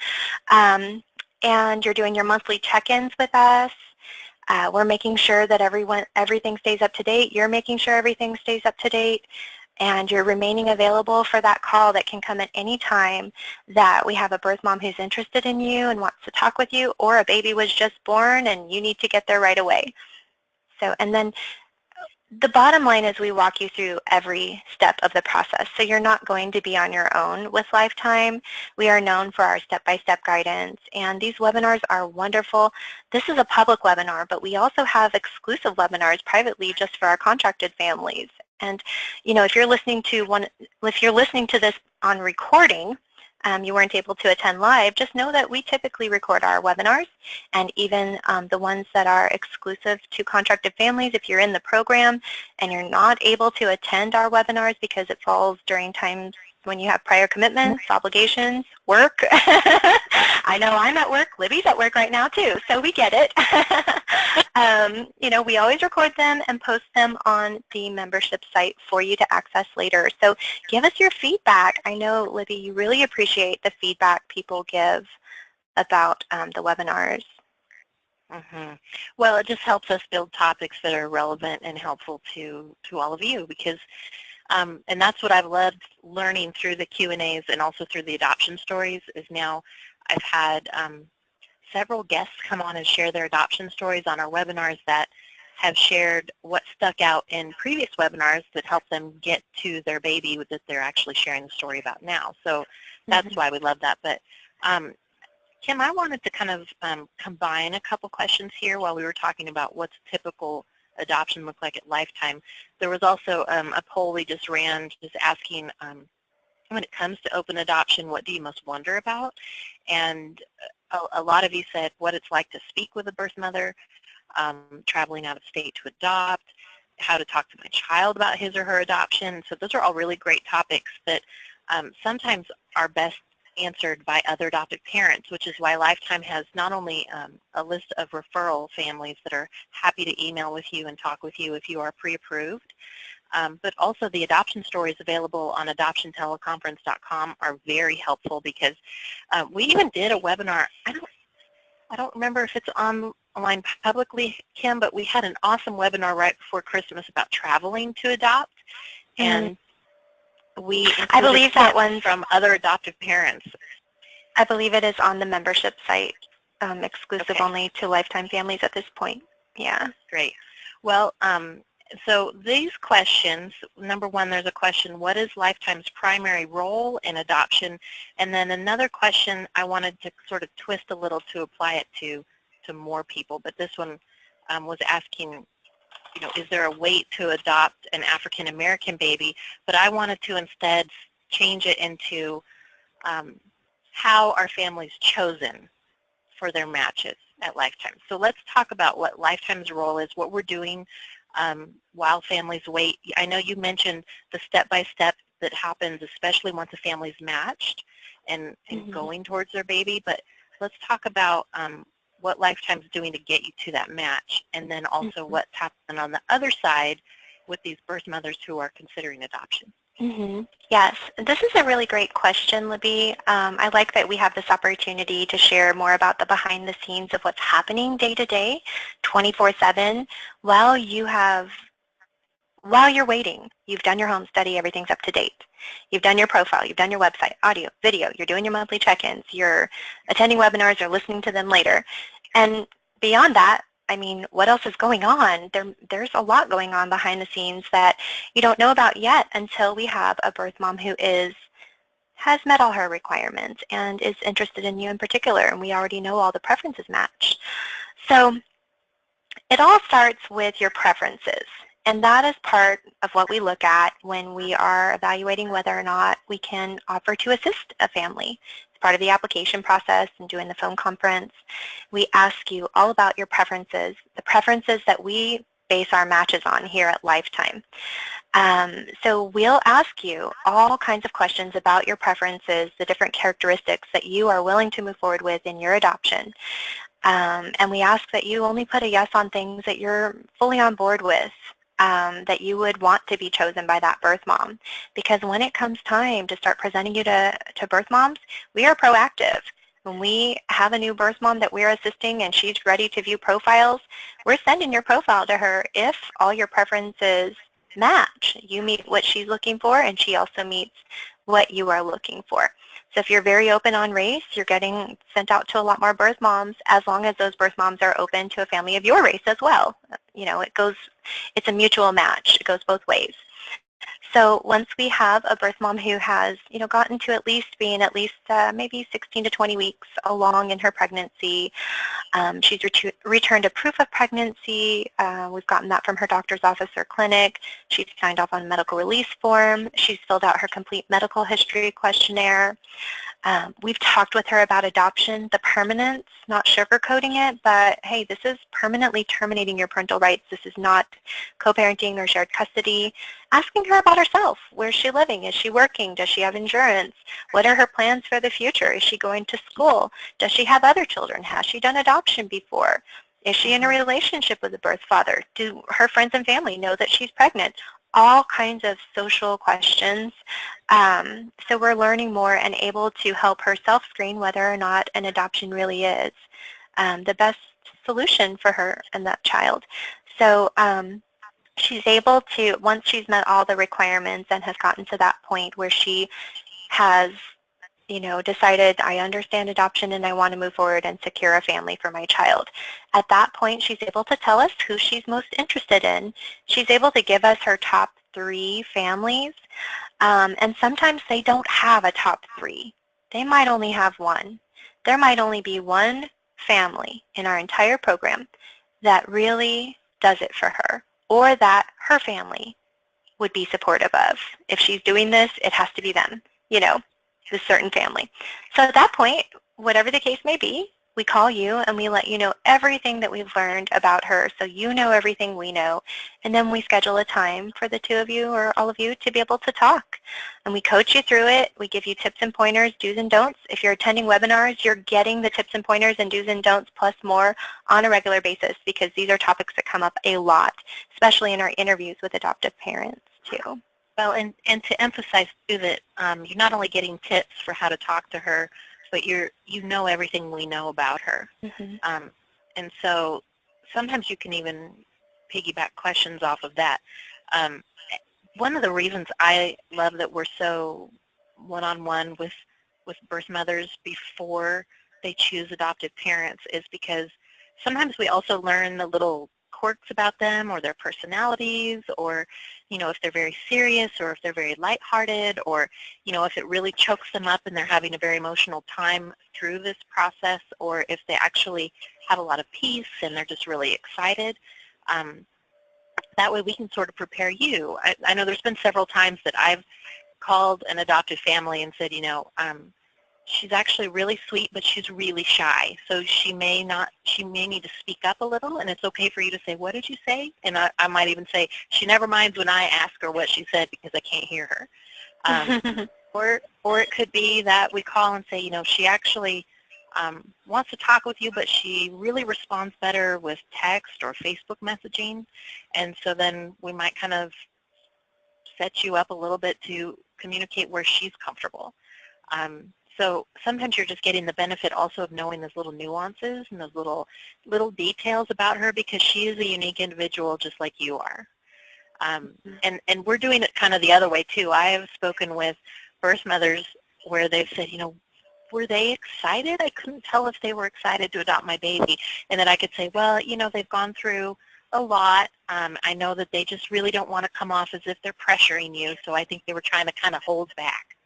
A: And you're doing your monthly check-ins with us. We're making sure that everything stays up to date. You're making sure everything stays up to date. And you're remaining available for that call that can come at any time that we have a birth mom who's interested in you and wants to talk with you, or a baby was just born and you need to get there right away. So, and then the bottom line is we walk you through every step of the process. So you're not going to be on your own with Lifetime. We are known for our step-by-step guidance, and these webinars are wonderful. This is a public webinar, but we also have exclusive webinars privately just for our contracted families. And if you're listening to this on recording, you weren't able to attend live, just know that we typically record our webinars, and even the ones that are exclusive to contracted families. If you're in the program and you're not able to attend our webinars because it falls during times when you have prior commitments, obligations, work. I know I'm at work, Libby's at work right now too, so we get it. We always record them and post them on the membership site for you to access later. So give us your feedback. I know, Libby, you really appreciate the feedback people give about the webinars.
B: Well, it just helps us build topics that are relevant and helpful to all of you, because and that's what I've loved learning through the Q&As and also through the adoption stories, is now I've had several guests come on and share their adoption stories on our webinars that have shared what stuck out in previous webinars that helped them get to their baby that they're actually sharing the story about now. So that's why we love that. But Kim, I wanted to kind of combine a couple questions here while we were talking about what's typical adoption look like at Lifetime. There was also a poll we just ran just asking, when it comes to open adoption, what do you most wonder about? And a lot of you said what it's like to speak with a birth mother. traveling out of state to adopt, how to talk to my child about his or her adoption. So those are all really great topics that sometimes are best answered by other adoptive parents, which is why Lifetime has not only a list of referral families that are happy to email with you and talk with you if you are pre-approved, but also the adoption stories available on adoptionteleconference.com are very helpful, because we even did a webinar. I don't remember if it's online publicly, Kim, but we had an awesome webinar right before Christmas about traveling to adopt, and we
A: I believe that one's
B: from other adoptive parents.
A: I believe it is on the membership site, exclusive only to Lifetime families at this point. Yeah.
B: Great. Well, so these questions, number one, there's a question, what is Lifetime's primary role in adoption? And then another question I wanted to sort of twist a little to apply it to more people, but this one was asking, you know, is there a wait to adopt an African American baby? But I wanted to instead change it into how are families chosen for their matches at Lifetime. So let's talk about what Lifetime's role is, what we're doing while families wait. I know you mentioned the step-by-step that happens, especially once a family's matched and going towards their baby, but let's talk about what Lifetime's doing to get you to that match, and then also what's happening on the other side with these birth mothers who are considering adoption.
A: Yes, this is a really great question, Libby. I like that we have this opportunity to share more about the behind the scenes of what's happening day to day, 24/7, while you're waiting. You've done your home study, everything's up to date. You've done your profile, you've done your website, audio, video, you're doing your monthly check-ins, you're attending webinars or listening to them later. And beyond that, I mean, what else is going on? There's a lot going on behind the scenes that you don't know about yet until we have a birth mom who has met all her requirements and is interested in you in particular, and we already know all the preferences match. So it all starts with your preferences. And that is part of what we look at when we are evaluating whether or not we can offer to assist a family. It's part of the application process and doing the phone conference. We ask you all about your preferences, the preferences that we base our matches on here at Lifetime. So we'll ask you all kinds of questions about your preferences, the different characteristics that you are willing to move forward with in your adoption. And we ask that you only put a yes on things that you're fully on board with. That you would want to be chosen by that birth mom. Because when it comes time to start presenting you to birth moms, we are proactive. When we have a new birth mom that we're assisting and she's ready to view profiles, we're sending your profile to her if all your preferences match. You meet what she's looking for and she also meets what you are looking for. So if you're very open on race, you're getting sent out to a lot more birth moms, as long as those birth moms are open to a family of your race as well. You know, it's a mutual match. It goes both ways. So once we have a birth mom who has, you know, gotten to at least maybe 16 to 20 weeks along in her pregnancy, she's returned a proof of pregnancy. We've gotten that from her doctor's office or clinic. She's signed off on a medical release form. She's filled out her complete medical history questionnaire. We've talked with her about adoption, the permanence, not sugarcoating it, but hey, this is permanently terminating your parental rights. This is not co-parenting or shared custody. Asking her about herself. Where's she living? Is she working? Does she have insurance? What are her plans for the future? Is she going to school? Does she have other children? Has she done adoption before? Is she in a relationship with a birth father? Do her friends and family know that she's pregnant? All kinds of social questions. So we're learning more and able to help her self-screen whether or not an adoption really is the best solution for her and that child. So she's able to, once she's met all the requirements and has gotten to that point where she has, you know, decided, I understand adoption and I want to move forward and secure a family for my child. At that point, she's able to tell us who she's most interested in. She's able to give us her top 3 families, and sometimes they don't have a top 3. They might only have 1. There might only be 1 family in our entire program that really does it for her, or that her family would be supportive of. If she's doing this, it has to be them, you know, this certain family. So at that point, whatever the case may be, we call you and we let you know everything that we've learned about her, so you know everything we know. And then we schedule a time for the two of you or all of you to be able to talk. And we coach you through it. We give you tips and pointers, do's and don'ts. If you're attending webinars, you're getting the tips and pointers and do's and don'ts plus more on a regular basis, because these are topics that come up a lot, especially in our interviews with adoptive parents too.
B: Well, and to emphasize too that you're not only getting tips for how to talk to her, but you know everything we know about her. And so sometimes you can even piggyback questions off of that. One of the reasons I love that we're so one-on-one with birth mothers before they choose adoptive parents is because sometimes we also learn the little quirks about them or their personalities, or if they're very serious or if they're very lighthearted, or if it really chokes them up and they're having a very emotional time through this process, or if they actually have a lot of peace and they're just really excited. That way we can sort of prepare you. I know there's been several times that I've called an adoptive family and said, she's actually really sweet, but she's really shy. So she may need to speak up a little, and it's okay for you to say, what did you say? And I might even say, she never minds when I ask her what she said because I can't hear her. Or it could be that we call and say, she actually wants to talk with you, but she really responds better with text or Facebook messaging. And so then we might kind of set you up a little bit to communicate where she's comfortable. So sometimes you're just getting the benefit also of knowing those little nuances and those little details about her, because she is a unique individual just like you are. And we're doing it kind of the other way too. I have spoken with birth mothers where they've said, were they excited? I couldn't tell if they were excited to adopt my baby. And then I could say, well, they've gone through a lot. I know that they just really don't want to come off as if they're pressuring you, so I think they were trying to kind of hold back.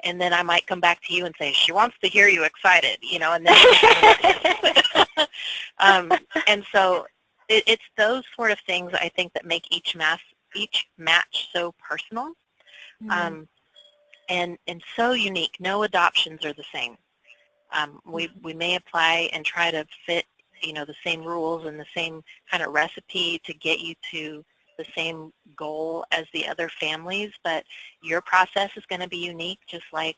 B: And then I might come back to you and say, she wants to hear you excited, and then and so it's those sort of things I think that make each match so personal. And so unique. No adoptions are the same. We may apply and try to fit the same rules and the same kind of recipe to get you to the same goal as the other families, but your process is going to be unique, just like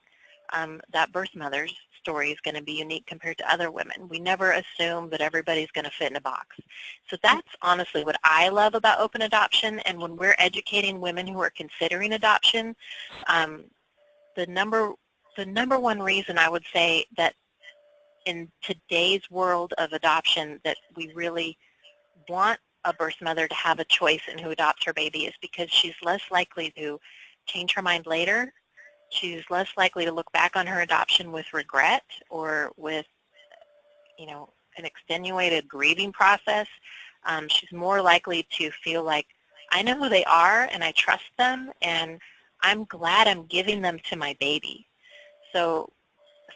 B: that birth mother's story is going to be unique compared to other women. We never assume that everybody's going to fit in a box. So that's honestly what I love about open adoption. And when we're educating women who are considering adoption, the number one reason I would say that in today's world of adoption that we really want a birth mother to have a choice in who adopts her baby is because she's less likely to change her mind later. She's less likely to look back on her adoption with regret or with, an extenuated grieving process. She's more likely to feel like, I know who they are and I trust them and I'm glad I'm giving them to my baby. So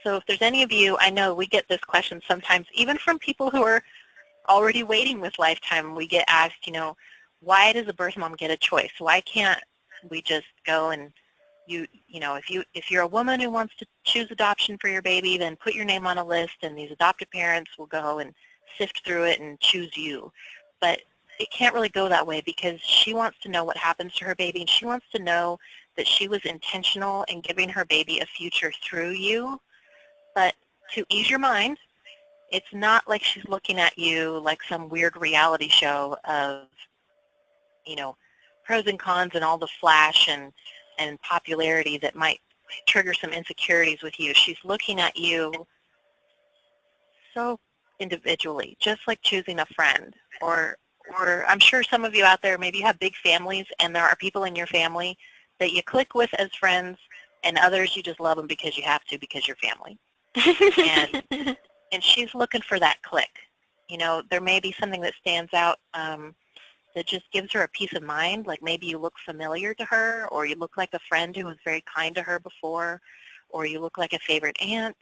B: if there's any of you, I know we get this question sometimes, even from people who are already waiting with Lifetime. We get asked, why does a birth mom get a choice? Why can't we just go and if you're a woman who wants to choose adoption for your baby, then put your name on a list and these adoptive parents will go and sift through it and choose you. But it can't really go that way because she wants to know what happens to her baby, and she wants to know that she was intentional in giving her baby a future through you. But to ease your mind, it's not like she's looking at you like some weird reality show of, pros and cons and all the flash and popularity that might trigger some insecurities with you. She's looking at you so individually, just like choosing a friend. Or I'm sure some of you out there, maybe you have big families and there are people in your family that you click with as friends and others you just love them because you have to because you're family. And she's looking for that click. There may be something that stands out that just gives her a peace of mind, like maybe you look familiar to her, or you look like a friend who was very kind to her before, or you look like a favorite aunt,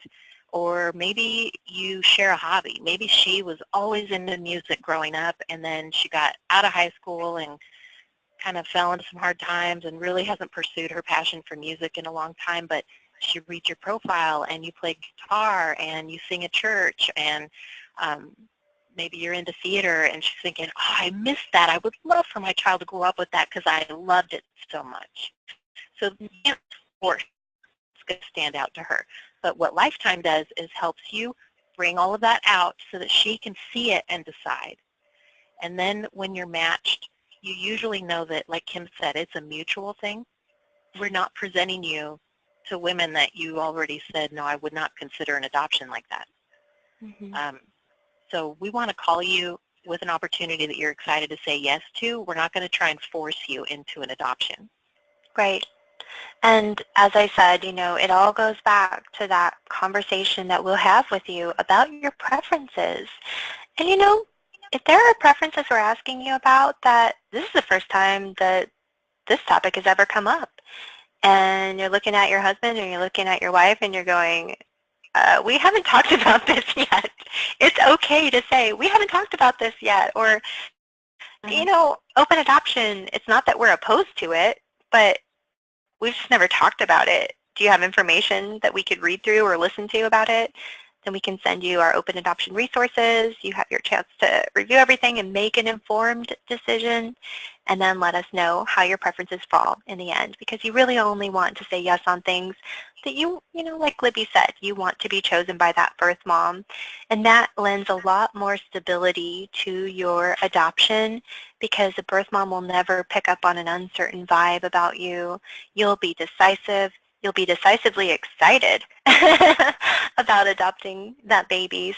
B: or maybe you share a hobby. Maybe she was always into music growing up, and then she got out of high school and kind of fell into some hard times and really hasn't pursued her passion for music in a long time, but she reads your profile and you play guitar and you sing at church, and maybe you're into theater and she's thinking, oh, I missed that. I would love for my child to grow up with that because I loved it so much. So you can't force it's going to stand out to her. But what Lifetime does is helps you bring all of that out so that she can see it and decide. And then when you're matched, you usually know that, like Kim said, it's a mutual thing. We're not presenting you to women that you already said, no, I would not consider an adoption like that.
A: Mm-hmm.
B: So we want to call you with an opportunity that you're excited to say yes to. We're not going to try and force you into an adoption.
A: Right. And as I said, it all goes back to that conversation that we'll have with you about your preferences. And if there are preferences we're asking you about that this is the first time that this topic has ever come up, and you're looking at your husband or you're looking at your wife and you're going, we haven't talked about this yet. It's okay to say, we haven't talked about this yet. Or, open adoption, it's not that we're opposed to it, but we've just never talked about it. Do you have information that we could read through or listen to about it? Then we can send you our open adoption resources. You have your chance to review everything and make an informed decision, and then let us know how your preferences fall in the end, because you really only want to say yes on things that like Libby said, you want to be chosen by that birth mom, and that lends a lot more stability to your adoption, because the birth mom will never pick up on an uncertain vibe about you. You'll be decisive. You'll be decisively excited about adopting that baby.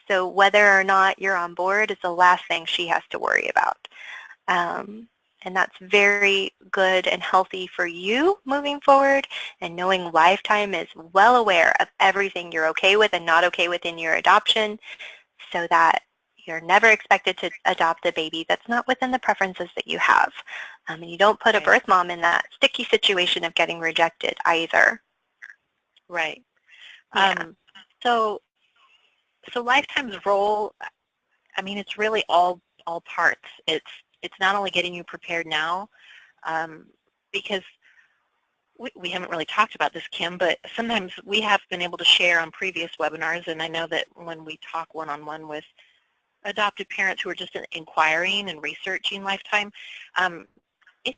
A: So whether or not you're on board is the last thing she has to worry about. And that's very good and healthy for you moving forward, and knowing Lifetime is well aware of everything you're okay with and not okay with in your adoption, so that you're never expected to adopt a baby that's not within the preferences that you have. And you don't put a birth mom in that sticky situation of getting rejected either.
B: Right.
A: Yeah.
B: So Lifetime's role, I mean, it's really all parts. It's not only getting you prepared now, because we haven't really talked about this, Kim, but sometimes we have been able to share on previous webinars, and I know that when we talk one-on-one with adopted parents who are just inquiring and researching Lifetime, it's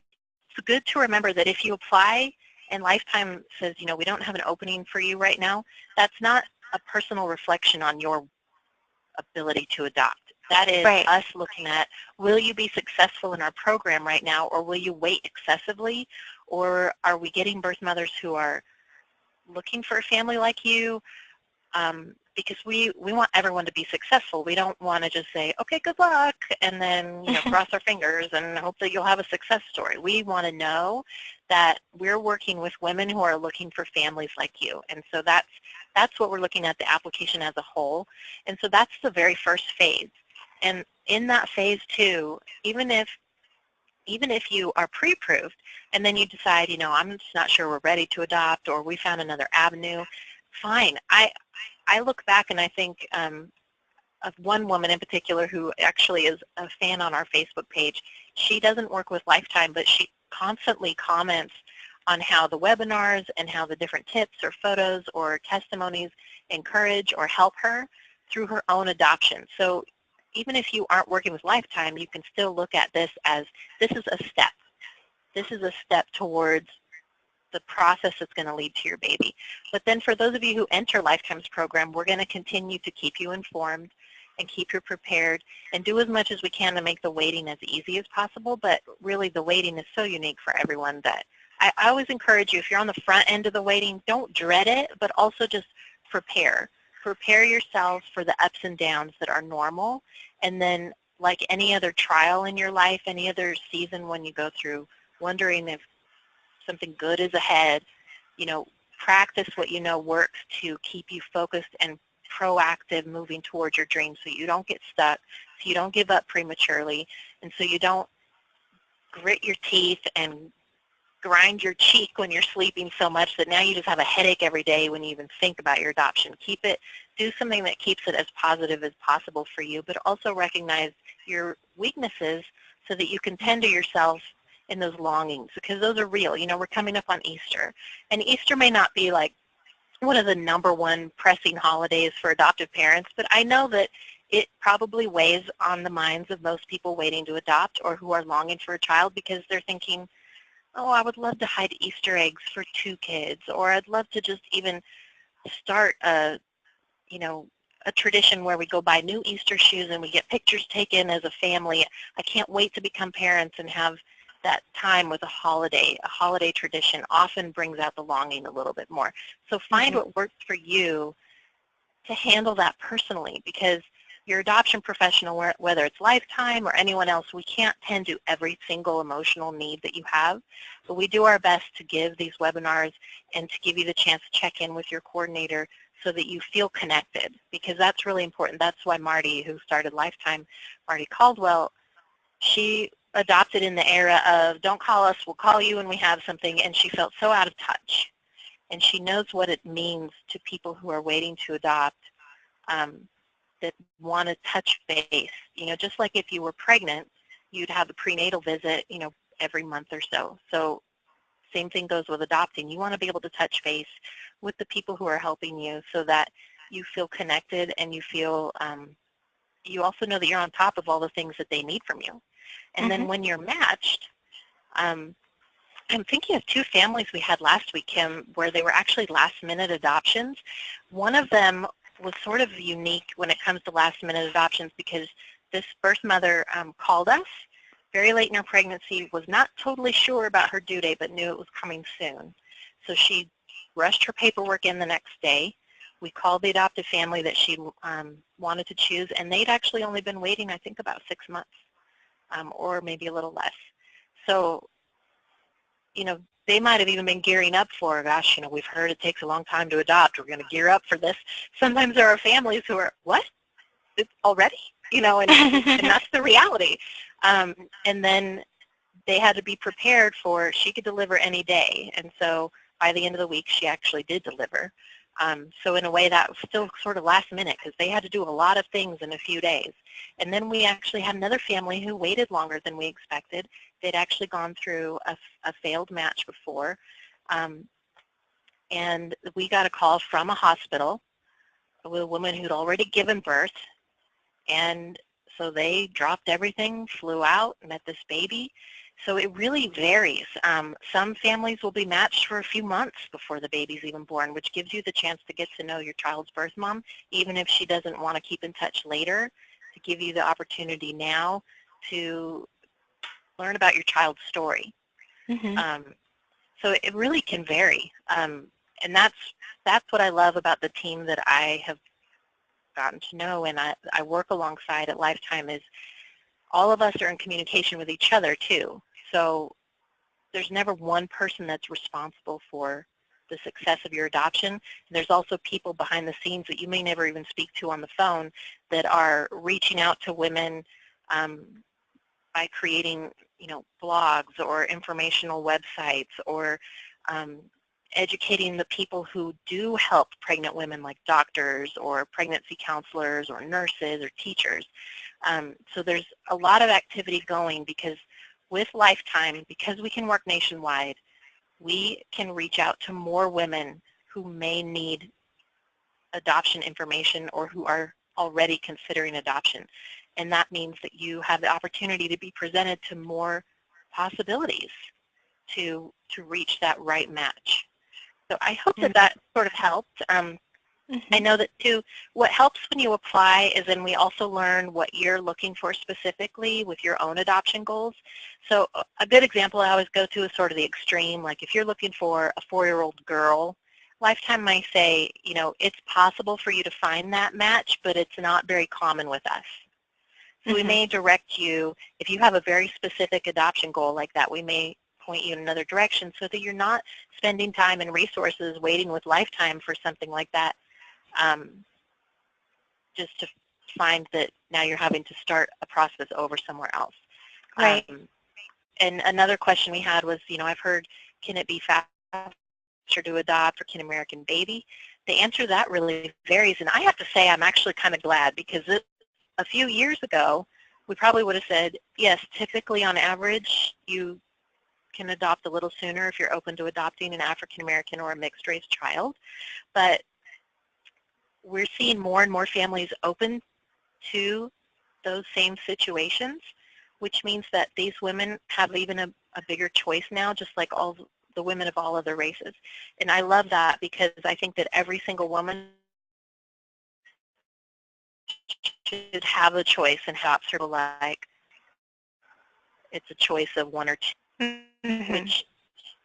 B: good to remember that if you apply and Lifetime says, we don't have an opening for you right now, that's not a personal reflection on your ability to adopt. That is
A: Right.
B: us looking at, will you be successful in our program right now, or will you wait excessively, or are we getting birth mothers who are looking for a family like you? Because we want everyone to be successful. We don't want to just say, okay, good luck, and then cross our fingers and hope that you'll have a success story. We want to know that we're working with women who are looking for families like you. And so that's what we're looking at, the application as a whole. And so that's the very first phase. And in that phase too, even if you are pre-approved and then you decide, I'm just not sure we're ready to adopt, or we found another avenue, fine. I look back and I think of one woman in particular who actually is a fan on our Facebook page. She doesn't work with Lifetime, but she constantly comments on how the webinars and how the different tips or photos or testimonies encourage or help her through her own adoption. So even if you aren't working with Lifetime, you can still look at this as, this is a step. This is a step towards the process that's going to lead to your baby. But then for those of you who enter Lifetime's program, we're going to continue to keep you informed and keep you prepared and do as much as we can to make the waiting as easy as possible. But really the waiting is so unique for everyone that I always encourage you, if you're on the front end of the waiting, don't dread it, but also just prepare. Prepare yourself for the ups and downs that are normal. And then like any other trial in your life, any other season when you go through wondering if something good is ahead, practice what works to keep you focused and proactive moving towards your dreams, so you don't get stuck, so you don't give up prematurely, and so you don't grit your teeth and grind your cheek when you're sleeping so much that now you just have a headache every day when you even think about your adoption. Do something that keeps it as positive as possible for you, but also recognize your weaknesses so that you can tend to yourself and those longings, because those are real. You know, we're coming up on Easter, and Easter may not be like one of the #1 pressing holidays for adoptive parents, but I know that it probably weighs on the minds of most people waiting to adopt or who are longing for a child, because they're thinking, oh, I would love to hide Easter eggs for 2 kids, or I'd love to just even start a, you know, a tradition where we go buy new Easter shoes and we get pictures taken as a family. I can't wait to become parents and have that time with a holiday. A holiday tradition often brings out the longing a little bit more. So find what works for you to handle that personally, because your adoption professional, whether it's Lifetime or anyone else, we can't tend to every single emotional need that you have, but we do our best to give these webinars and to give you the chance to check in with your coordinator so that you feel connected, because that's really important. That's why Marty, who started Lifetime, Marty Caldwell, she adopted in the era of don't call us, we'll call you when we have something, and she felt so out of touch. And she knows what it means to people who are waiting to adopt, that want to touch base. You know, just like if you were pregnant, you'd have a prenatal visit, you know, every month or so. So same thing goes with adopting. You want to be able to touch base with the people who are helping you so that you feel connected and you feel, you also know that you're on top of all the things that they need from you. And then when you're matched, I'm thinking of 2 families we had last week, Kim, where they were actually last-minute adoptions. One of them was sort of unique when it comes to last-minute adoptions, because this birth mother called us very late in her pregnancy, was not totally sure about her due date, but knew it was coming soon. So she rushed her paperwork in the next day. We called the adoptive family that she wanted to choose, and they'd actually only been waiting, I think, about 6 months, or maybe a little less. So, you know, they might have even been gearing up for, gosh, you know, we've heard it takes a long time to adopt. We're going to gear up for this. Sometimes there are families who are, what? It's already? You know, and that's the reality. And then they had to be prepared for, she could deliver any day. And so by the end of the week, she actually did deliver. So in a way, that was still sort of last minute, because they had to do a lot of things in a few days. And then we actually had another family who waited longer than we expected. They'd actually gone through a failed match before. And we got a call from a hospital with a woman who'd already given birth. And so they dropped everything, flew out, met this baby. So it really varies. Some families will be matched for a few months before the baby's even born, which gives you the chance to get to know your child's birth mom, even if she doesn't want to keep in touch later, to give you the opportunity now to learn about your child's story. So it really can vary. And that's what I love about the team that I have gotten to know and I work alongside at Lifetime, is all of us are in communication with each other too. So there's never one person that's responsible for the success of your adoption. And there's also people behind the scenes that you may never even speak to on the phone that are reaching out to women by creating, you know, blogs or informational websites, or educating the people who do help pregnant women, like doctors or pregnancy counselors or nurses or teachers. So there's a lot of activity going, because with Lifetime, because we can work nationwide, we can reach out to more women who may need adoption information or who are already considering adoption. And that means that you have the opportunity to be presented to more possibilities to reach that right match. So I hope that that sort of helped. I know that too, what helps when you apply is then we also learn what you're looking for specifically with your own adoption goals. So a good example I always go to is sort of the extreme, like if you're looking for a 4-year-old girl, Lifetime might say, you know, it's possible for you to find that match, but it's not very common with us. So we may direct you, if you have a very specific adoption goal like that, we may point you in another direction so that you're not spending time and resources waiting with Lifetime for something like that, just to find that now you're having to start a process over somewhere else.
A: Right.
B: And another question we had was, you know, I've heard, can it be faster to adopt, or can American Baby? The answer to that really varies, and I have to say I'm actually kind of glad, because a few years ago we probably would have said, yes, typically on average you can adopt a little sooner if you're open to adopting an African American or a mixed race child. But we're seeing more and more families open to those same situations, which means that these women have even a bigger choice now, just like all the women of all other races. And I love that because I think that every single woman should have a choice and have sort of like it's a choice of one or two, which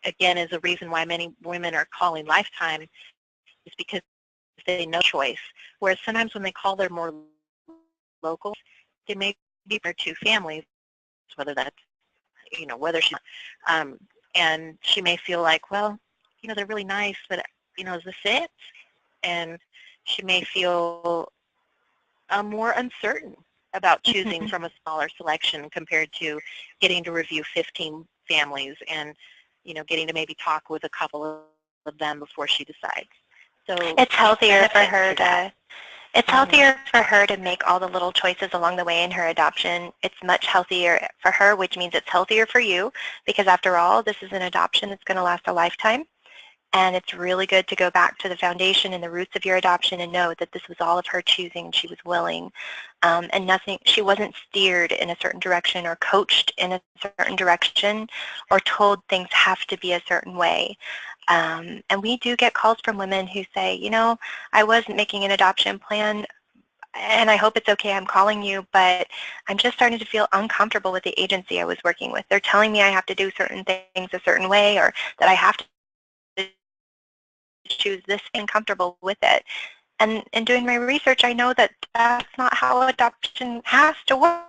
B: again is a reason why many women are calling Lifetime, is because they know choice. Whereas sometimes when they call their more local, they may be for two families, whether that's, whether she, and she may feel like, well, they're really nice, but, is this it? And she may feel more uncertain about choosing from a smaller selection compared to getting to review 15 families and, getting to maybe talk with a couple of them before she decides. So
A: it's healthier for her to It's healthier for her to make all the little choices along the way in her adoption. It's much healthier for her, which means it's healthier for you, because after all, this is an adoption that's going to last a lifetime. And it's really good to go back to the foundation and the roots of your adoption and know that this was all of her choosing. She was willing, and she wasn't steered in a certain direction or coached in a certain direction or told things have to be a certain way. And we do get calls from women who say, I was making an adoption plan, and I hope it's okay, I'm calling you, but I'm just starting to feel uncomfortable with the agency I was working with. They're telling me I have to do certain things a certain way, or that I have to choose this and comfortable with it. And in doing my research, I know that that's not how adoption has to work.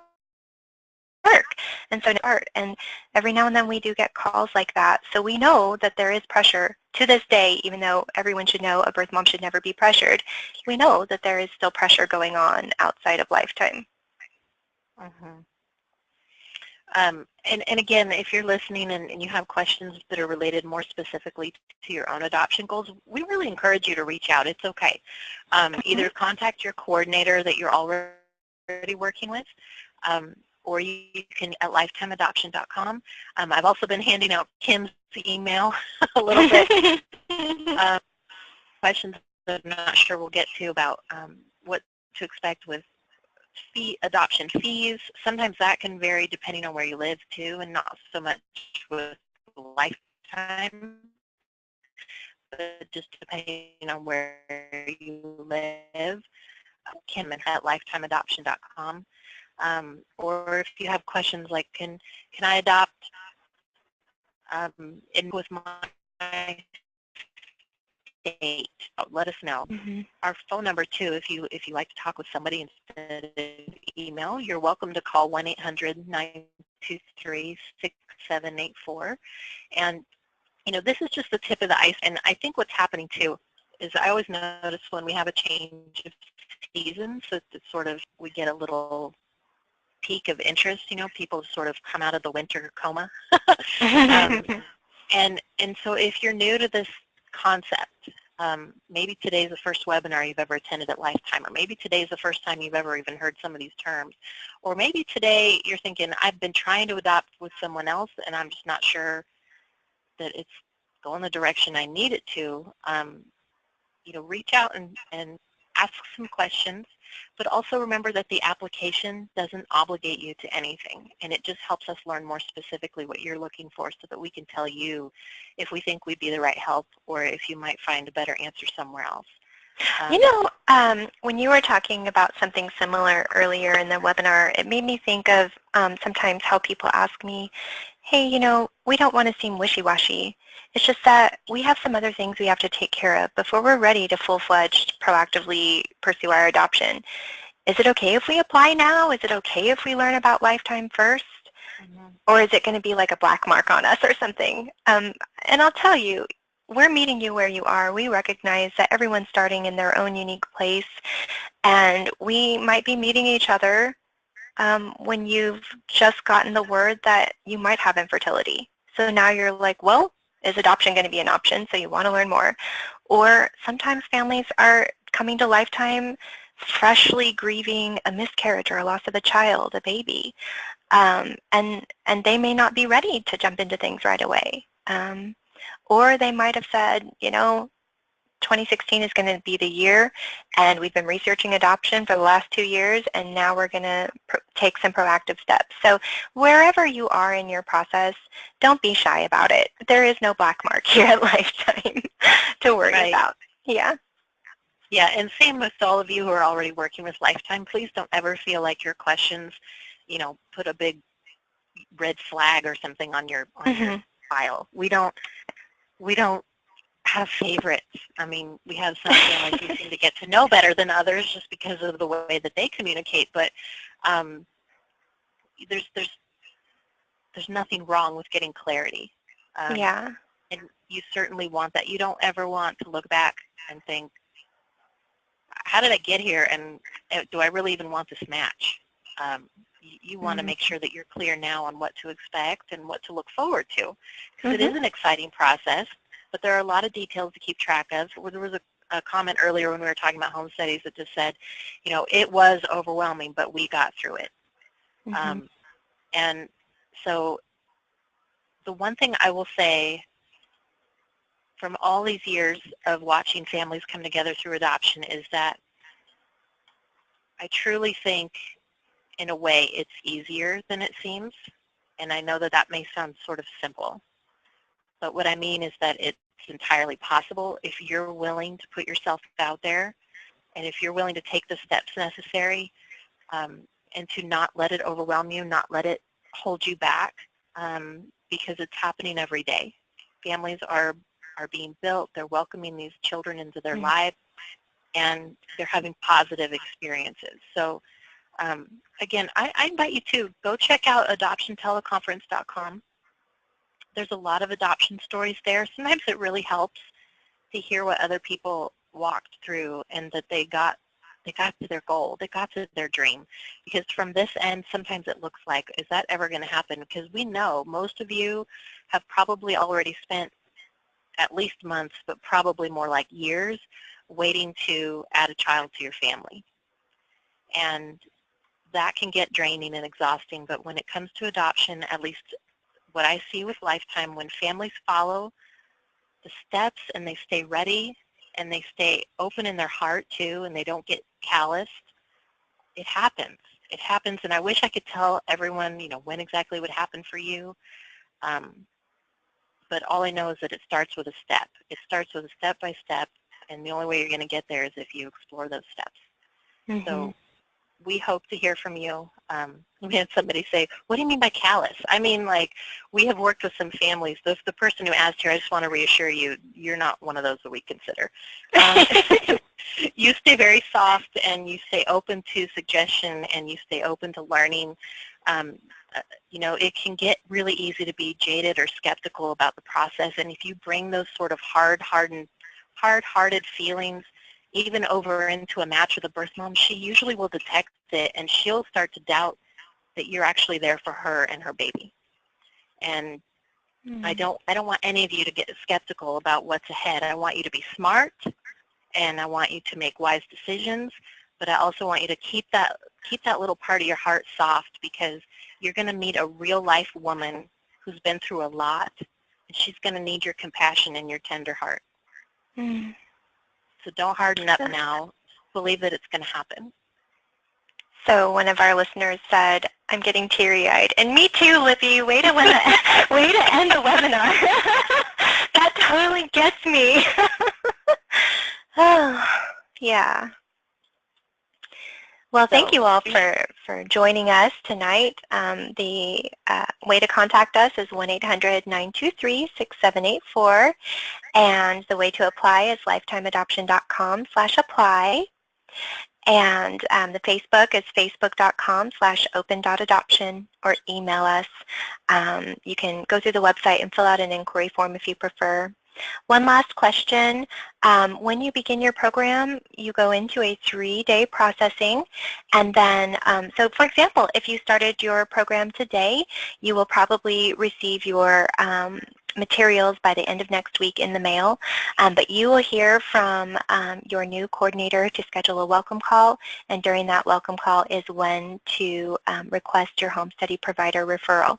A: And so and every now and then we do get calls like that. So we know that there is pressure to this day, even though everyone should know a birth mom should never be pressured. We know that there is still pressure going on outside of Lifetime.
B: And again, if you're listening and you have questions that are related more specifically to your own adoption goals, we really encourage you to reach out. It's okay. Either contact your coordinator that you're already working with, or you can at lifetimeadoption.com. I've also been handing out Kim's email a little bit. Questions that I'm not sure we'll get to about what to expect with adoption fees. Sometimes that can vary depending on where you live too, and not so much with Lifetime, but just depending on where you live. Kim at lifetimeadoption.com. Or if you have questions like, can I adopt in with my state, let us know. Our phone number too, if you like to talk with somebody instead of email, you're welcome to call 1-800-923-6784. And this is just the tip of the ice. And I think what's happening too is I always notice when we have a change of season, so it's sort of, we get a little peak of interest, people sort of come out of the winter coma. And so if you're new to this concept, maybe today's the first webinar you've ever attended at Lifetime, or maybe today's the first time you've ever even heard some of these terms, or maybe today you're thinking, I've been trying to adopt with someone else and I'm just not sure that it's going the direction I need it to. Reach out and ask some questions, but also remember that the application doesn't obligate you to anything, and it just helps us learn more specifically what you're looking for so that we can tell you if we think we'd be the right help or if you might find a better answer somewhere else.
A: When you were talking about something similar earlier in the webinar, it made me think of sometimes how people ask me, hey, we don't want to seem wishy-washy. It's just that we have some other things we have to take care of before we're ready to full-fledged, proactively pursue our adoption. Is it okay if we apply now? Is it okay if we learn about Lifetime first? Or is it going to be like a black mark on us or something? And I'll tell you, we're meeting you where you are. We recognize that everyone's starting in their own unique place, and we might be meeting each other when you've just gotten the word that you might have infertility. So now you're like, well, is adoption going to be an option? So you want to learn more. Or sometimes families are coming to Lifetime freshly grieving a miscarriage or a loss of a child, a baby. and they may not be ready to jump into things right away. Or they might have said, 2016 is going to be the year, and we've been researching adoption for the last 2 years, and now we're going to take some proactive steps. So wherever you are in your process, don't be shy about it. There is no black mark here at Lifetime to worry about. Yeah.
B: Yeah, and same with all of you who are already working with Lifetime. Please don't ever feel like your questions, put a big red flag or something on your file. We don't have favorites. I mean, we have some families who seem to get to know better than others just because of the way that they communicate. But there's nothing wrong with getting clarity.
A: Yeah.
B: And you certainly want that. You don't ever want to look back and think, how did I get here, and do I really even want this match? You want to make sure that you're clear now on what to expect and what to look forward to, because it is an exciting process, but there are a lot of details to keep track of. There was a comment earlier when we were talking about home studies that just said, it was overwhelming, but we got through it. And so the one thing I will say from all these years of watching families come together through adoption is that I truly think, in a way, it's easier than it seems. And I know that that may sound sort of simple. But what I mean is that it's entirely possible if you're willing to put yourself out there, and if you're willing to take the steps necessary, and to not let it overwhelm you, not let it hold you back, because it's happening every day. Families are being built, they're welcoming these children into their lives, and they're having positive experiences. So again, I invite you to go check out adoptionteleconference.com. There's a lot of adoption stories there. Sometimes it really helps to hear what other people walked through and that they got to their goal, they got to their dream. Because from this end, sometimes it looks like, is that ever going to happen? Because we know most of you have probably already spent at least months, but probably more like years, waiting to add a child to your family. And that can get draining and exhausting, but when it comes to adoption, at least what I see with Lifetime, when families follow the steps and they stay ready and they stay open in their heart too, and they don't get calloused, it happens. It happens, and I wish I could tell everyone, when exactly it would happen for you. But all I know is that it starts with a step. It starts with a step-by-step, and the only way you're going to get there is if you explore those steps. So we hope to hear from you. We had somebody say, what do you mean by callous? I mean, like, we have worked with some families. The person who asked here, I just want to reassure you, you're not one of those that we consider. You stay very soft, and you stay open to suggestion, and you stay open to learning. It can get really easy to be jaded or skeptical about the process, and if you bring those sort of hard-hearted feelings even over into a match with a birth mom, she usually will detect it, and she'll start to doubt that you're actually there for her and her baby. And I don't want any of you to get skeptical about what's ahead. I want you to be smart, and I want you to make wise decisions, but I also want you to keep that little part of your heart soft, because you're going to meet a real-life woman who's been through a lot, and she's going to need your compassion and your tender heart. So don't harden up now. Believe that it's going to happen.
A: So one of our listeners said, I'm getting teary-eyed. And me too, Lippy. Way to end the webinar. That totally gets me. Oh, yeah. Well, thank you all for joining us tonight. The way to contact us is 1-800-923-6784, and the way to apply is lifetimeadoption.com/apply. And the Facebook is facebook.com/open.adoption, or email us. You can go through the website and fill out an inquiry form if you prefer. One last question. When you begin your program, you go into a 3-day processing, and then, so for example, if you started your program today, you will probably receive your materials by the end of next week in the mail, but you will hear from your new coordinator to schedule a welcome call, and during that welcome call is when to request your home study provider referral.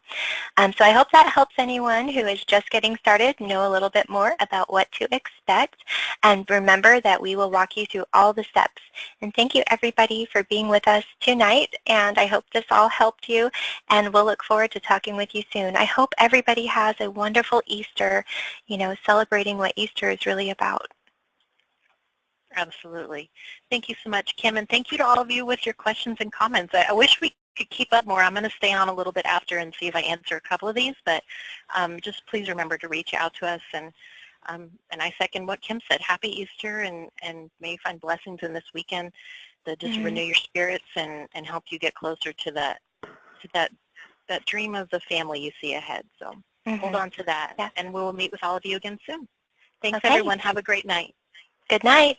A: So I hope that helps anyone who is just getting started know a little bit more about what to expect, and remember that we will walk you through all the steps. And thank you everybody for being with us tonight, and I hope this all helped you, and we'll look forward to talking with you soon. I hope everybody has a wonderful Easter, celebrating what Easter is really about.
B: Absolutely. Thank you so much, Kim, and thank you to all of you with your questions and comments. I wish we could keep up more. I'm going to stay on a little bit after and see if I answer a couple of these, but just please remember to reach out to us. And I second what Kim said. Happy Easter, and may you find blessings in this weekend that just renew your spirits and help you get closer to that dream of the family you see ahead. So hold on to that, and we will meet with all of you again soon. Thanks, everyone. Have a great night.
A: Good night.